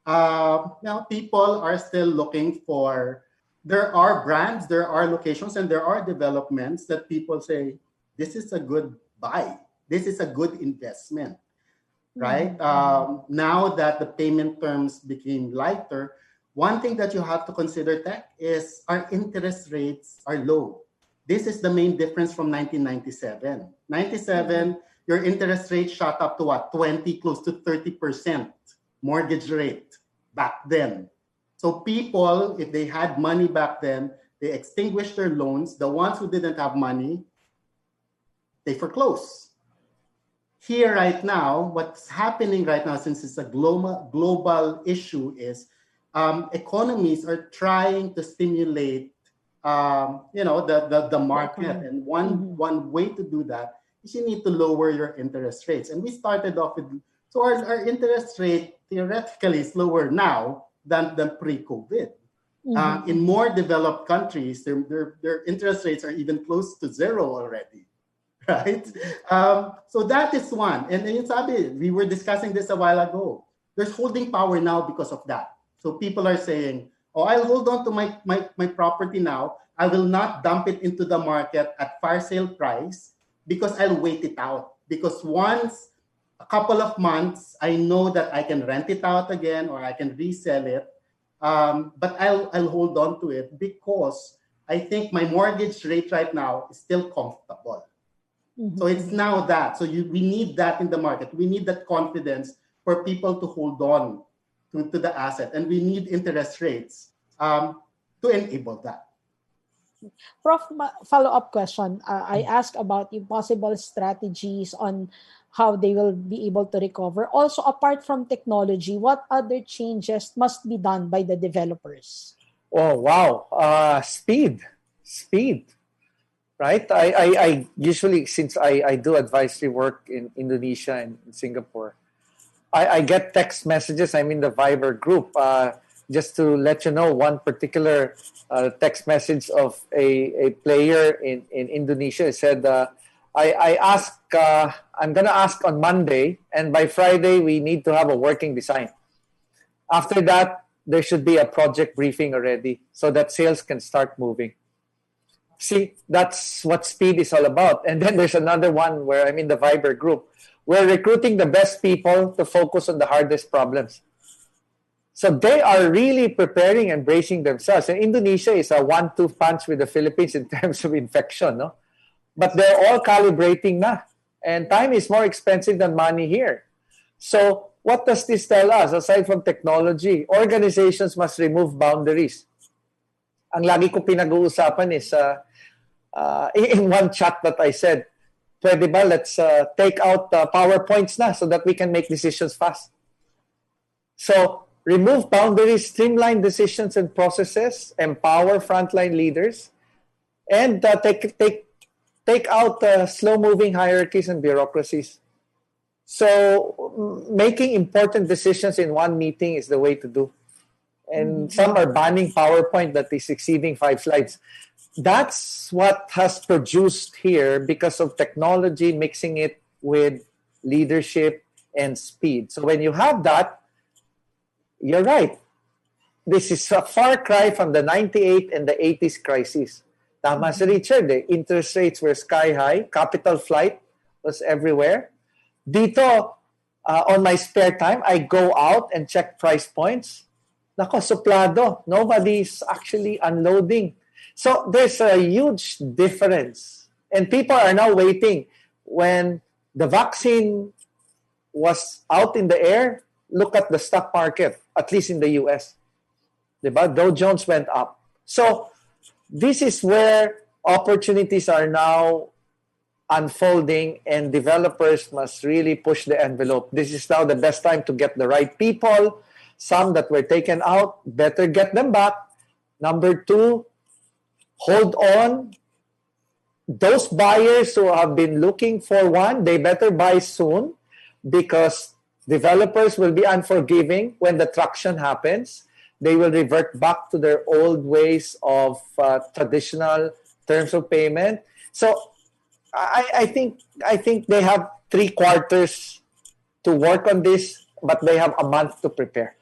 Speaker 2: Now, people are still looking for, there are brands, there are locations, and there are developments that people say, this is a good buy. This is a good investment. Right? Now that the payment terms became lighter, one thing that you have to consider, Tech, is our interest rates are low. This is the main difference from 1997. 97, your interest rate shot up to what? 20, close to 30% mortgage rate back then. So people, if they had money back then, they extinguished their loans. The ones who didn't have money, they foreclose. Here right now, what's happening right now, since it's a global issue, is economies are trying to stimulate, the market. And one way to do that is you need to lower your interest rates. And we started off with, so our interest rate theoretically is lower now than pre-COVID. In more developed countries, their interest rates are even close to zero already. Right? So that is one. And we were discussing this a while ago. There's holding power now because of that. So people are saying, oh, I'll hold on to my property now. I will not dump it into the market at fire sale price because I'll wait it out. Because once a couple of months, I know that I can rent it out again or I can resell it. But I'll hold on to it because I think my mortgage rate right now is still comfortable. So it's now that. So we need that in the market. We need that confidence for people to hold on to the asset. And we need interest rates to enable that.
Speaker 1: Prof, follow-up question. I asked about the possible strategies on how they will be able to recover. Also, apart from technology, what other changes must be done by the developers?
Speaker 3: Oh, wow. Speed. Right? I usually, since I do advisory work in Indonesia and in Singapore, I get text messages. I'm in the Viber group. Just to let you know, one particular text message of a player in Indonesia said, I ask, I'm going to ask on Monday, and by Friday, we need to have a working design. After that, there should be a project briefing already so that sales can start moving. See, that's what speed is all about. And then there's another one where I'm in the Viber group. We're recruiting the best people to focus on the hardest problems. So they are really preparing and bracing themselves. And Indonesia is a 1-2 punch with the Philippines in terms of infection, no? But they're all calibrating na. And time is more expensive than money here. So what does this tell us? Aside from technology, organizations must remove boundaries. Ang lagi ko pinag-uusapan is in one chat that I said, pwede ba, let's take out PowerPoints na so that we can make decisions fast. So remove boundaries, streamline decisions and processes, empower frontline leaders, and take out slow-moving hierarchies and bureaucracies. So making important decisions in one meeting is the way to do. And some are banning PowerPoint that is exceeding 5 slides. That's what has produced here because of technology mixing it with leadership and speed. So when you have that, you're right. This is a far cry from the 98 and the 80s crisis. Tama si Richard, interest rates were sky high, capital flight was everywhere. Dito, on my spare time, I go out and check price points. Nako, suplado. Nobody's actually unloading. So there's a huge difference. And people are now waiting. When the vaccine was out in the air, look at the stock market, at least in the US. Diba? Dow Jones went up. So this is where opportunities are now unfolding and developers must really push the envelope. This is now the best time to get the right people. Some that were taken out, better get them back. Number 2, hold on. Those buyers who have been looking for one, they better buy soon because developers will be unforgiving when the traction happens. They will revert back to their old ways of traditional terms of payment. So I think they have 3 quarters to work on this, but they have a month to prepare.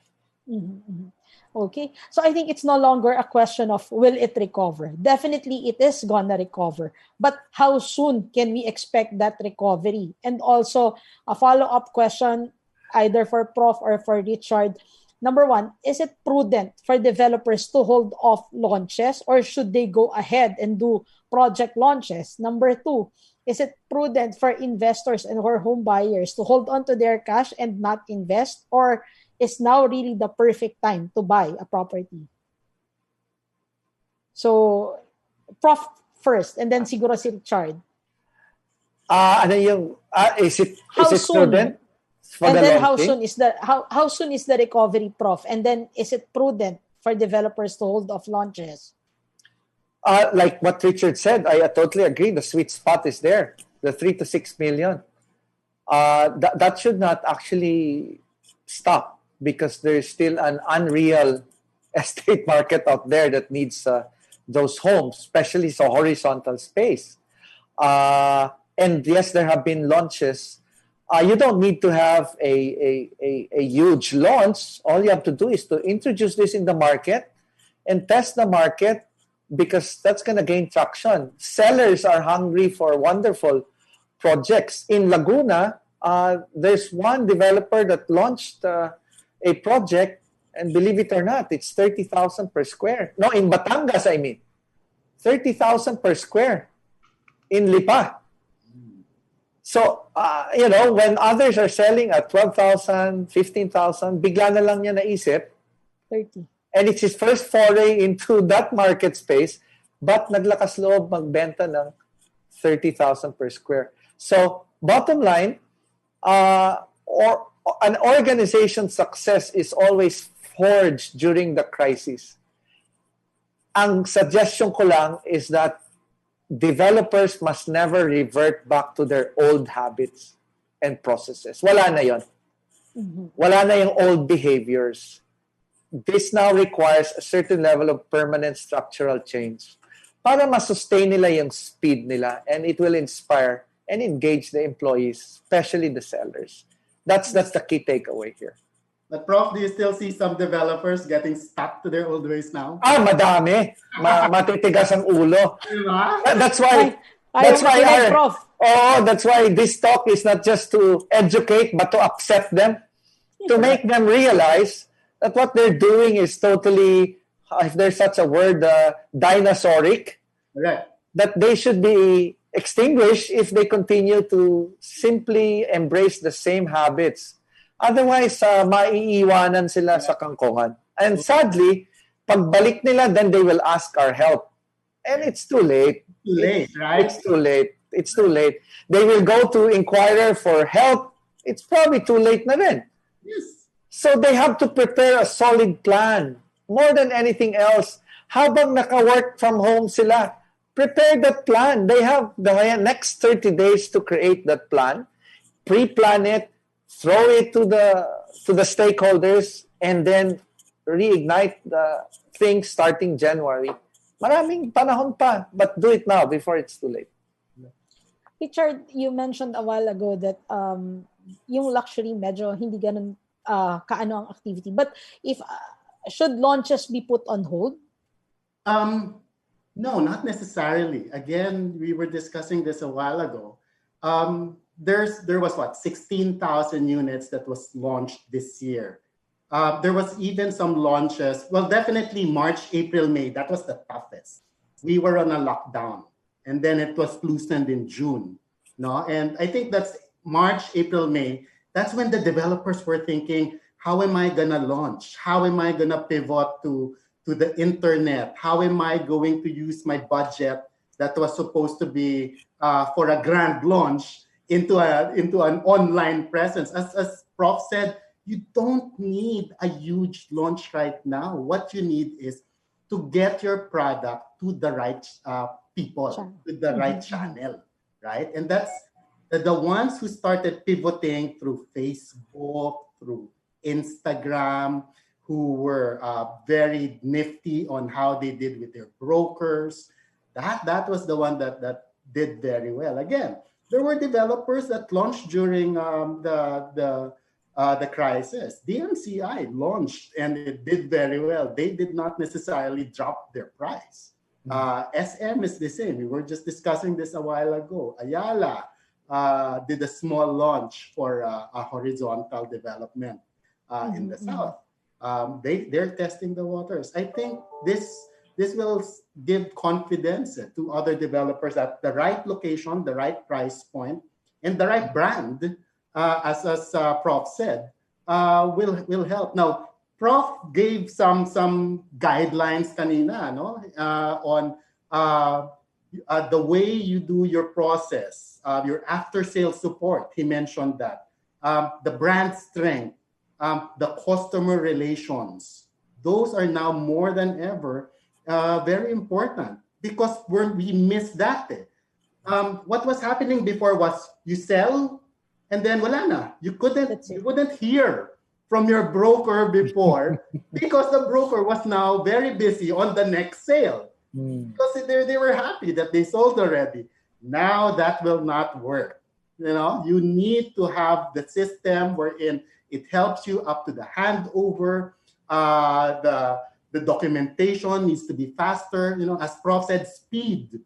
Speaker 1: Okay. So I think it's no longer a question of will it recover. Definitely it is gonna recover. But how soon can we expect that recovery? And also a follow-up question either for Prof or for Richard. Number one, is it prudent for developers to hold off launches, or should they go ahead and do project launches? Number two, is it prudent for investors and or home buyers to hold on to their cash and not invest, or is now really the perfect time to buy a property? So, Prof first, and then siguro si Richard.
Speaker 3: Is it
Speaker 1: soon?
Speaker 3: prudent for
Speaker 1: and
Speaker 3: the
Speaker 1: then
Speaker 3: launching?
Speaker 1: how soon is the recovery, Prof? And then is it prudent for developers to hold off launches?
Speaker 3: Like what Richard said, I totally agree. The sweet spot is there, the 3 to 6 million. That should not actually stop, because there's still an unreal estate market out there that needs those homes, especially so horizontal space. And yes, there have been launches. You don't need to have a huge launch. All you have to do is to introduce this in the market and test the market, because that's going to gain traction. Sellers are hungry for wonderful projects. In Laguna, there's one developer that launched a project, and believe it or not, it's 30,000 per square. No, in Batangas, 30,000 per square in Lipa. So, when others are selling at 12,000, 15,000, bigla na lang niya naisip.
Speaker 1: 30.
Speaker 3: And it's his first foray into that market space, but naglakas loob magbenta ng 30,000 per square. So, bottom line, an organization's success is always forged during the crisis. Ang suggestion ko lang is that developers must never revert back to their old habits and processes. Wala na yon.
Speaker 1: Mm-hmm.
Speaker 3: Wala na yung old behaviors. This now requires a certain level of permanent structural change para ma-sustain nila yung speed nila, and it will inspire and engage the employees, especially the sellers. That's the key takeaway here.
Speaker 2: But Prof, do you still see some developers getting stuck to their old ways now?
Speaker 3: Madami. Matitigas ang ulo.
Speaker 2: Diba?
Speaker 3: That's why
Speaker 1: Prof.
Speaker 3: That's why this talk is not just to educate, but to upset them, to make them realize that what they're doing is totally, if there's such a word, dinosauric.
Speaker 2: Right.
Speaker 3: That they should be extinguished if they continue to simply embrace the same habits. Otherwise, maiiwanan sila sa kangkungan. And sadly, pagbalik nila, then they will ask our help. And it's too late.
Speaker 2: Too late, right?
Speaker 3: It's too late. It's too late. They will go to Inquirer for help. It's probably too late na rin.
Speaker 2: Yes.
Speaker 3: So they have to prepare a solid plan. More than anything else, habang naka-work from home sila, prepare that plan. They have the next 30 days to create that plan, pre-plan it, throw it to the stakeholders, and then reignite the thing starting January. Maraming panahon pa, but do it now before it's too late.
Speaker 1: Richard, you mentioned a while ago that yung luxury medyo hindi ganun kaano ang activity. But if should launches be put on hold?
Speaker 2: No, not necessarily. Again, we were discussing this a while ago. There was 16,000 units that was launched this year. There was even some launches. Well, definitely March, April, May. That was the toughest. We were on a lockdown, and then it was loosened in June. No, and I think that's March, April, May. That's when the developers were thinking, how am I gonna launch? How am I gonna pivot to the internet? How am I going to use my budget that was supposed to be for a grand launch into an online presence? As Prof said, you don't need a huge launch right now. What you need is to get your product to the right people, to the right channel, right? And that's the ones who started pivoting through Facebook, through Instagram, who were very nifty on how they did with their brokers. That was the one that did very well. Again, there were developers that launched during the crisis. DMCI launched and it did very well. They did not necessarily drop their price. SM is the same. We were just discussing this a while ago. Ayala did a small launch for a horizontal development in the south. they're testing the waters. I think this will give confidence to other developers that the right location, the right price point, and the right brand, as Prof said, will help. Now, Prof gave some guidelines kanina, no, on the way you do your process, your after sales support. He mentioned that the brand strength, the customer relations. Those are now more than ever very important because we missed that. What was happening before was you sell and then wala na. You wouldn't hear from your broker before because the broker was now very busy on the next sale. Because they were happy that they sold already. Now that will not work. You need to have the system wherein it helps you up to the handover. The documentation needs to be faster. As Prof said, speed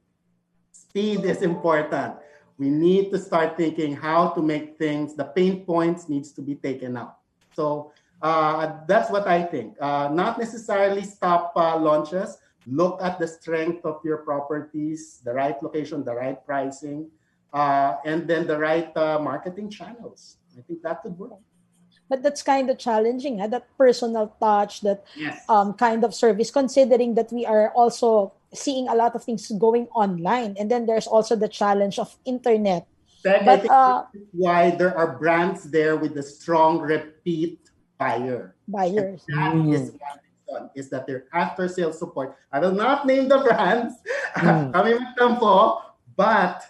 Speaker 2: is important. We need to start thinking how to make things, the pain points needs to be taken out. So that's what I think. Not necessarily stop launches. Look at the strength of your properties, the right location, the right pricing, and then the right marketing channels. I think that could work.
Speaker 1: But that's kind of challenging, that personal touch, that
Speaker 2: Yes.
Speaker 1: kind of service, considering that we are also seeing a lot of things going online. And then there's also the challenge of internet.
Speaker 2: But
Speaker 1: But
Speaker 2: I think that's why there are brands there with a strong repeat
Speaker 1: buyers.
Speaker 2: And that is one reason, is that their after sales support. I will not name the brands, kami magtampo, but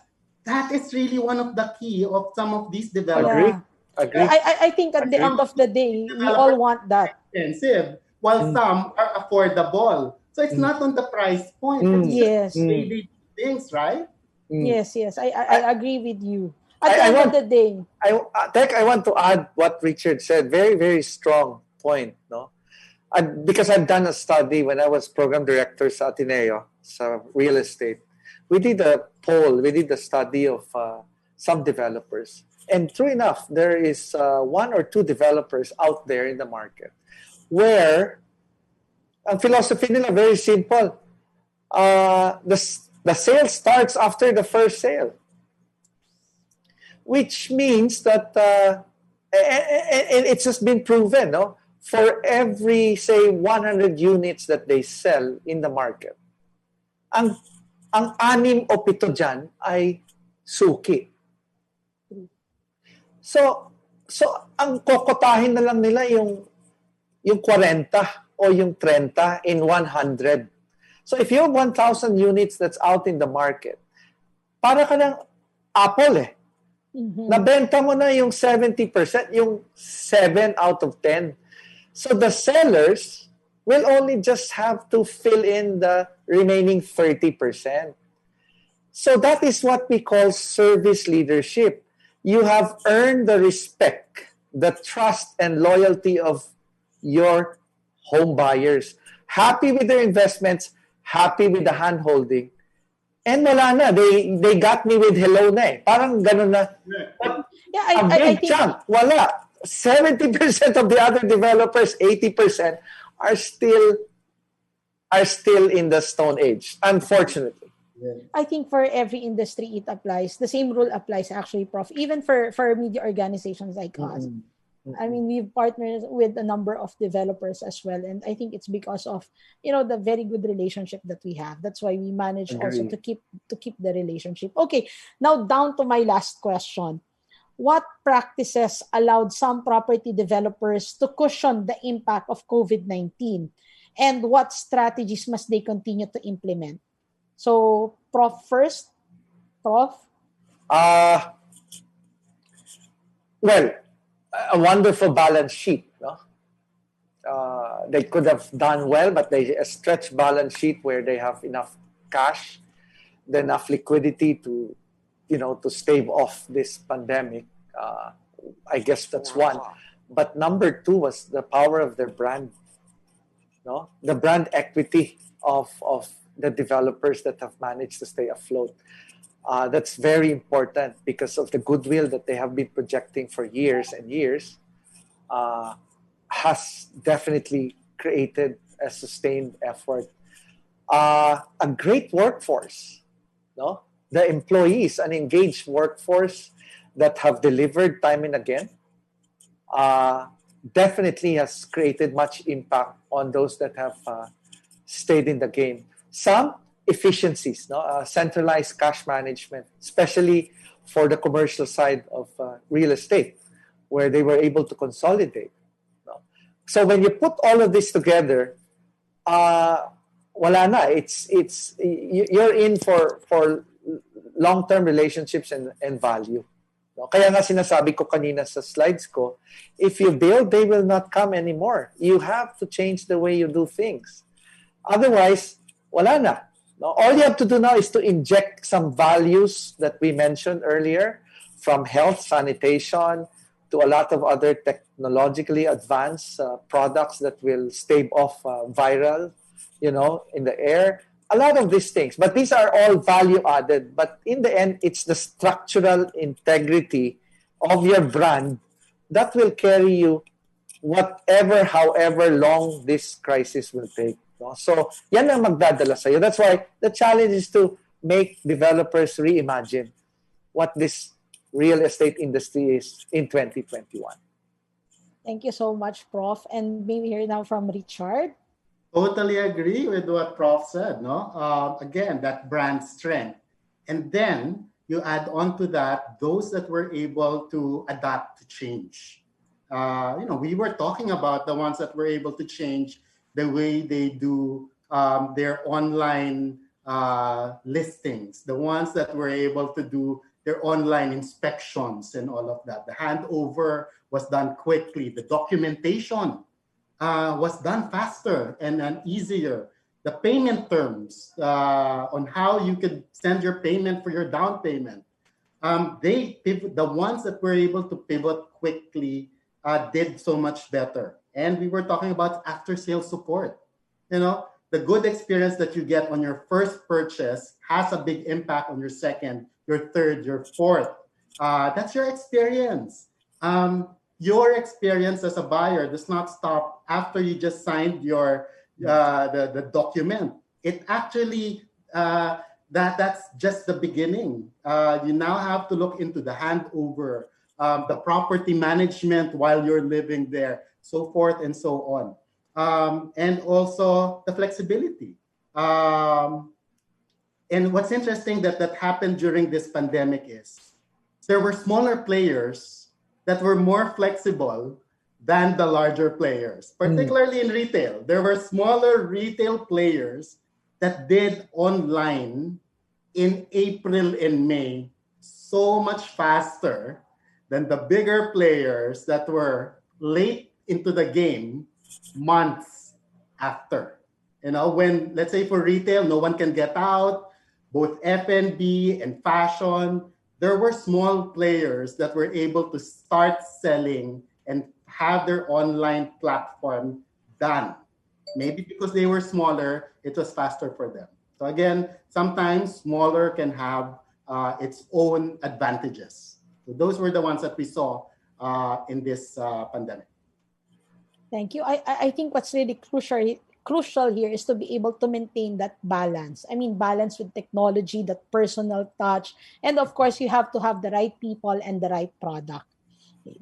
Speaker 2: that is really one of the key of some of these developers.
Speaker 3: Agree.
Speaker 1: I think at the end of the day, we all want that.
Speaker 2: Expensive, while some are affordable. So it's not on the price point. It's
Speaker 1: Yes.
Speaker 2: just really things, right?
Speaker 1: Yes. I agree with you. At the end of the day.
Speaker 3: I want to add what Richard said. Very, very strong point. No, because I've done a study when I was program director sa Ateneo, sa real estate. We did a poll. We did a study of some developers. And true enough, there is one or two developers out there in the market where ang philosophy nila very simple. The sale starts after the first sale, which means that it's just been proven, no? For every, say, 100 units that they sell in the market, ang 6 o 7 dyan ay suki. So ang kokotahin na lang nila yung 40 o yung 30 in 100. So if you have 1,000 units that's out in the market, para ka ng Apple eh. Nabenta mo na yung 70%, yung 7 out of 10. So the sellers will only just have to fill in the remaining 30%. So that is what we call service leadership. You have earned the respect, the trust, and loyalty of your home buyers. Happy with their investments, happy with the hand-holding. And wala na, they got me with hello na eh. Parang ganun na.
Speaker 1: Yeah,
Speaker 3: I think chunk, wala. 70% of the other developers, 80% are still in the Stone Age, unfortunately.
Speaker 1: I think for every industry it applies. The same rule applies actually, Prof. Even for media organizations like us. I mean, we've partnered with a number of developers as well, and I think it's because of the very good relationship that we have. That's why we manage also to keep the relationship. Okay, now down to my last question. What practices allowed some property developers to cushion the impact of COVID-19, and what strategies must they continue to implement? So, Prof first. Prof?
Speaker 3: Well, a wonderful balance sheet. No? They could have done well, but a stretched balance sheet where they have enough cash, enough liquidity to stave off this pandemic. I guess that's one. But number two was the power of their brand. No? The brand equity of the developers that have managed to stay afloat. That's very important because of the goodwill that they have been projecting for years and years. has definitely created a sustained effort. A great workforce, no? The employees, an engaged workforce that have delivered time and again, uh, definitely has created much impact on those that have stayed in the game. Some efficiencies, no? Centralized cash management, especially for the commercial side of real estate, where they were able to consolidate. No? So when you put all of this together, wala na. You're in for long-term relationships and value. No? Kaya nga sinasabi ko kanina sa slides ko, if you build, they will not come anymore. You have to change the way you do things. Otherwise, wala na. No? All you have to do now is to inject some values that we mentioned earlier, from health, sanitation, to a lot of other technologically advanced products that will stave off viral, in the air. A lot of these things. But these are all value added. But in the end, it's the structural integrity of your brand that will carry you however long this crisis will take. No? So, yan ang magdadala sa'yo. That's why the challenge is to make developers reimagine what this real estate industry is in 2021.
Speaker 1: Thank you so much, Prof. And maybe hear now from Richard.
Speaker 2: Totally agree with what Prof said. No, again, that brand strength, and then you add on to that those that were able to adapt to change. We were talking about the ones that were able to change the way they do their online listings, the ones that were able to do their online inspections and all of that. The handover was done quickly. The documentation was done faster and easier. The payment terms on how you could send your payment for your down payment. The ones that were able to pivot quickly did so much better. And we were talking about after-sales support. The good experience that you get on your first purchase has a big impact on your second, your third, your fourth. That's your experience. Your experience as a buyer does not stop after you just signed your the document. It actually that's just the beginning. You now have to look into the handover, the property management while you're living there, so forth and so on, and also the flexibility. And what's interesting that happened during this pandemic is there were smaller players that were more flexible than the larger players, particularly in retail. There were smaller retail players that did online in April and May so much faster than the bigger players that were late into the game months after. When, let's say for retail, no one can get out, both F&B and fashion, there were small players that were able to start selling and have their online platform done. Maybe because they were smaller, it was faster for them. So again, sometimes smaller can have its own advantages. So those were the ones that we saw in this pandemic.
Speaker 1: Thank you. I think what's really crucial here is to be able to maintain that balance. I mean, balance with technology, that personal touch, and of course, you have to have the right people and the right product.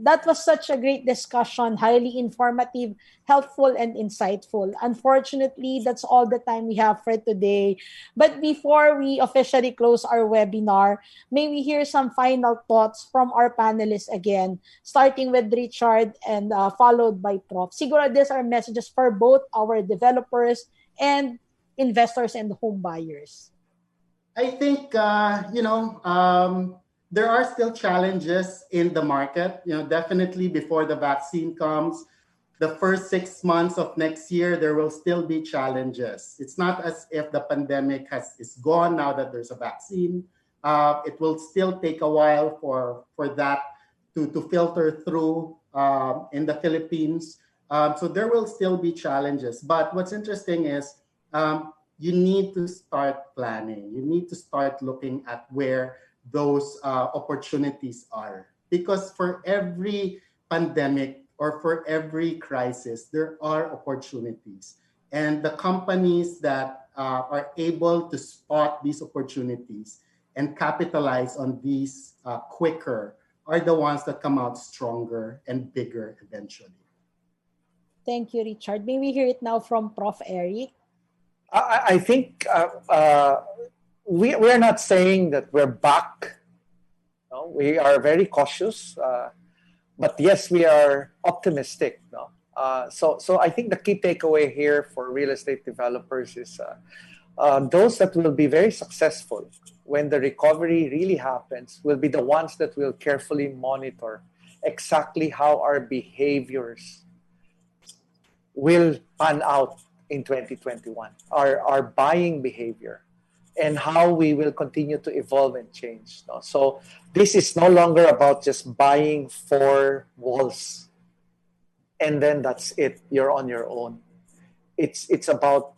Speaker 1: That was such a great discussion, highly informative, helpful, and insightful. Unfortunately, that's all the time we have for today. But before we officially close our webinar, may we hear some final thoughts from our panelists again, starting with Richard and followed by Prof. Siguro these are messages for both our developers and investors and home buyers.
Speaker 2: I think, there are still challenges in the market. Definitely before the vaccine comes, the first 6 months of next year, there will still be challenges. It's not as if the pandemic is gone now that there's a vaccine. It will still take a while for that to filter through in the Philippines. So there will still be challenges. But what's interesting is you need to start planning. You need to start looking at where those opportunities are. Because for every pandemic, or for every crisis, there are opportunities. And the companies that are able to spot these opportunities and capitalize on these quicker are the ones that come out stronger and bigger eventually.
Speaker 1: Thank you, Richard. May we hear it now from Prof. Eric?
Speaker 3: I think we're not saying that we're back. No? We are very cautious, but yes, we are optimistic. No? So I think the key takeaway here for real estate developers is those that will be very successful when the recovery really happens will be the ones that will carefully monitor exactly how our behaviors will pan out in 2021, our buying behavior, and how we will continue to evolve and change. No? So this is no longer about just buying 4 walls and then that's it, you're on your own. It's about,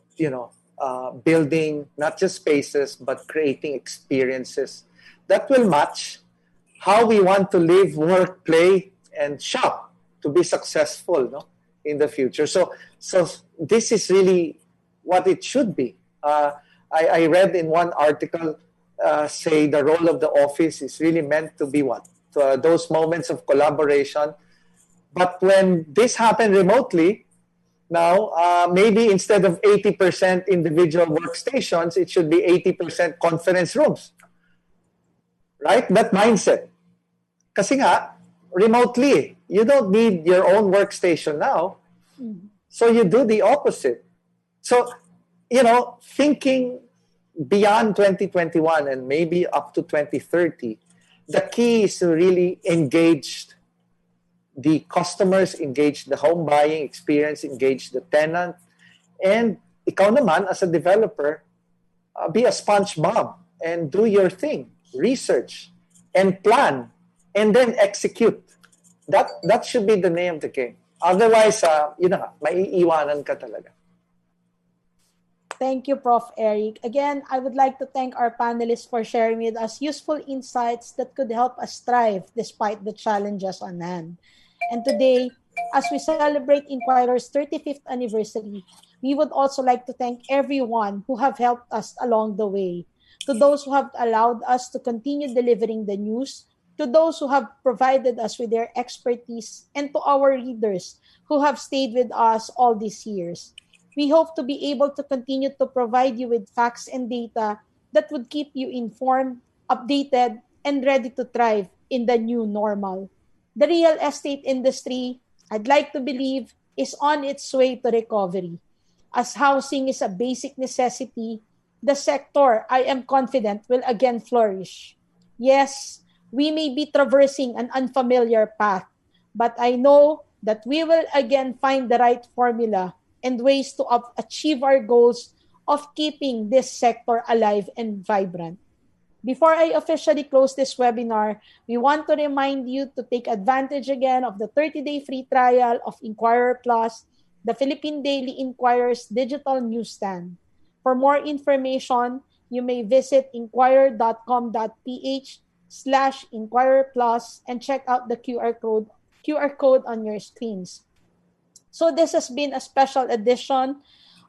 Speaker 3: building not just spaces, but creating experiences that will match how we want to live, work, play, and shop to be successful, no? In the future. So this is really what it should be. I read in one article say the role of the office is really meant to be what? Those moments of collaboration. But when this happened remotely, now maybe instead of 80% individual workstations, it should be 80% conference rooms. Right? That mindset. Kasi nga, remotely, you don't need your own workstation now. So you do the opposite. So, thinking beyond 2021 and maybe up to 2030, the key is to really engage the customers, engage the home buying experience, engage the tenant, and ikaw naman as a developer, be a SpongeBob and do your thing, research and plan, and then execute. That should be the name of the game. Otherwise, maiiwanan ka talaga.
Speaker 1: Thank you, Prof. Eric. Again, I would like to thank our panelists for sharing with us useful insights that could help us thrive despite the challenges on hand. And today, as we celebrate Inquirer's 35th anniversary, we would also like to thank everyone who have helped us along the way. To those who have allowed us to continue delivering the news, to those who have provided us with their expertise, and to our readers who have stayed with us all these years. We hope to be able to continue to provide you with facts and data that would keep you informed, updated, and ready to thrive in the new normal. The real estate industry, I'd like to believe, is on its way to recovery. As housing is a basic necessity, the sector, I am confident, will again flourish. Yes, we may be traversing an unfamiliar path, but I know that we will again find the right formula and ways to achieve our goals of keeping this sector alive and vibrant. Before I officially close this webinar, we want to remind you to take advantage again of the 30-day free trial of Inquirer Plus, the Philippine Daily Inquirer's digital newsstand. For more information, you may visit inquirer.com.ph/Inquirer Plus and check out the QR code on your screens. So this has been a special edition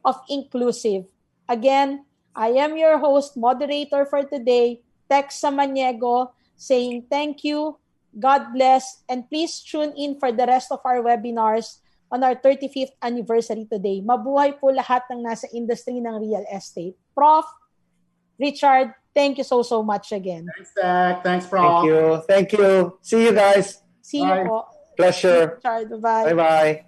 Speaker 1: of INQlusive. Again, I am your host, moderator for today, Tex Samaniego, saying thank you, God bless, and please tune in for the rest of our webinars on our 35th anniversary today. Mabuhay po lahat ng nasa industry ng real estate. Prof, Richard, thank you so much again.
Speaker 2: Thanks, Zach. Thanks, Prof.
Speaker 3: Thank you. See you guys.
Speaker 1: See you po.
Speaker 3: Pleasure.
Speaker 1: Richard, bye-bye.
Speaker 3: Bye-bye.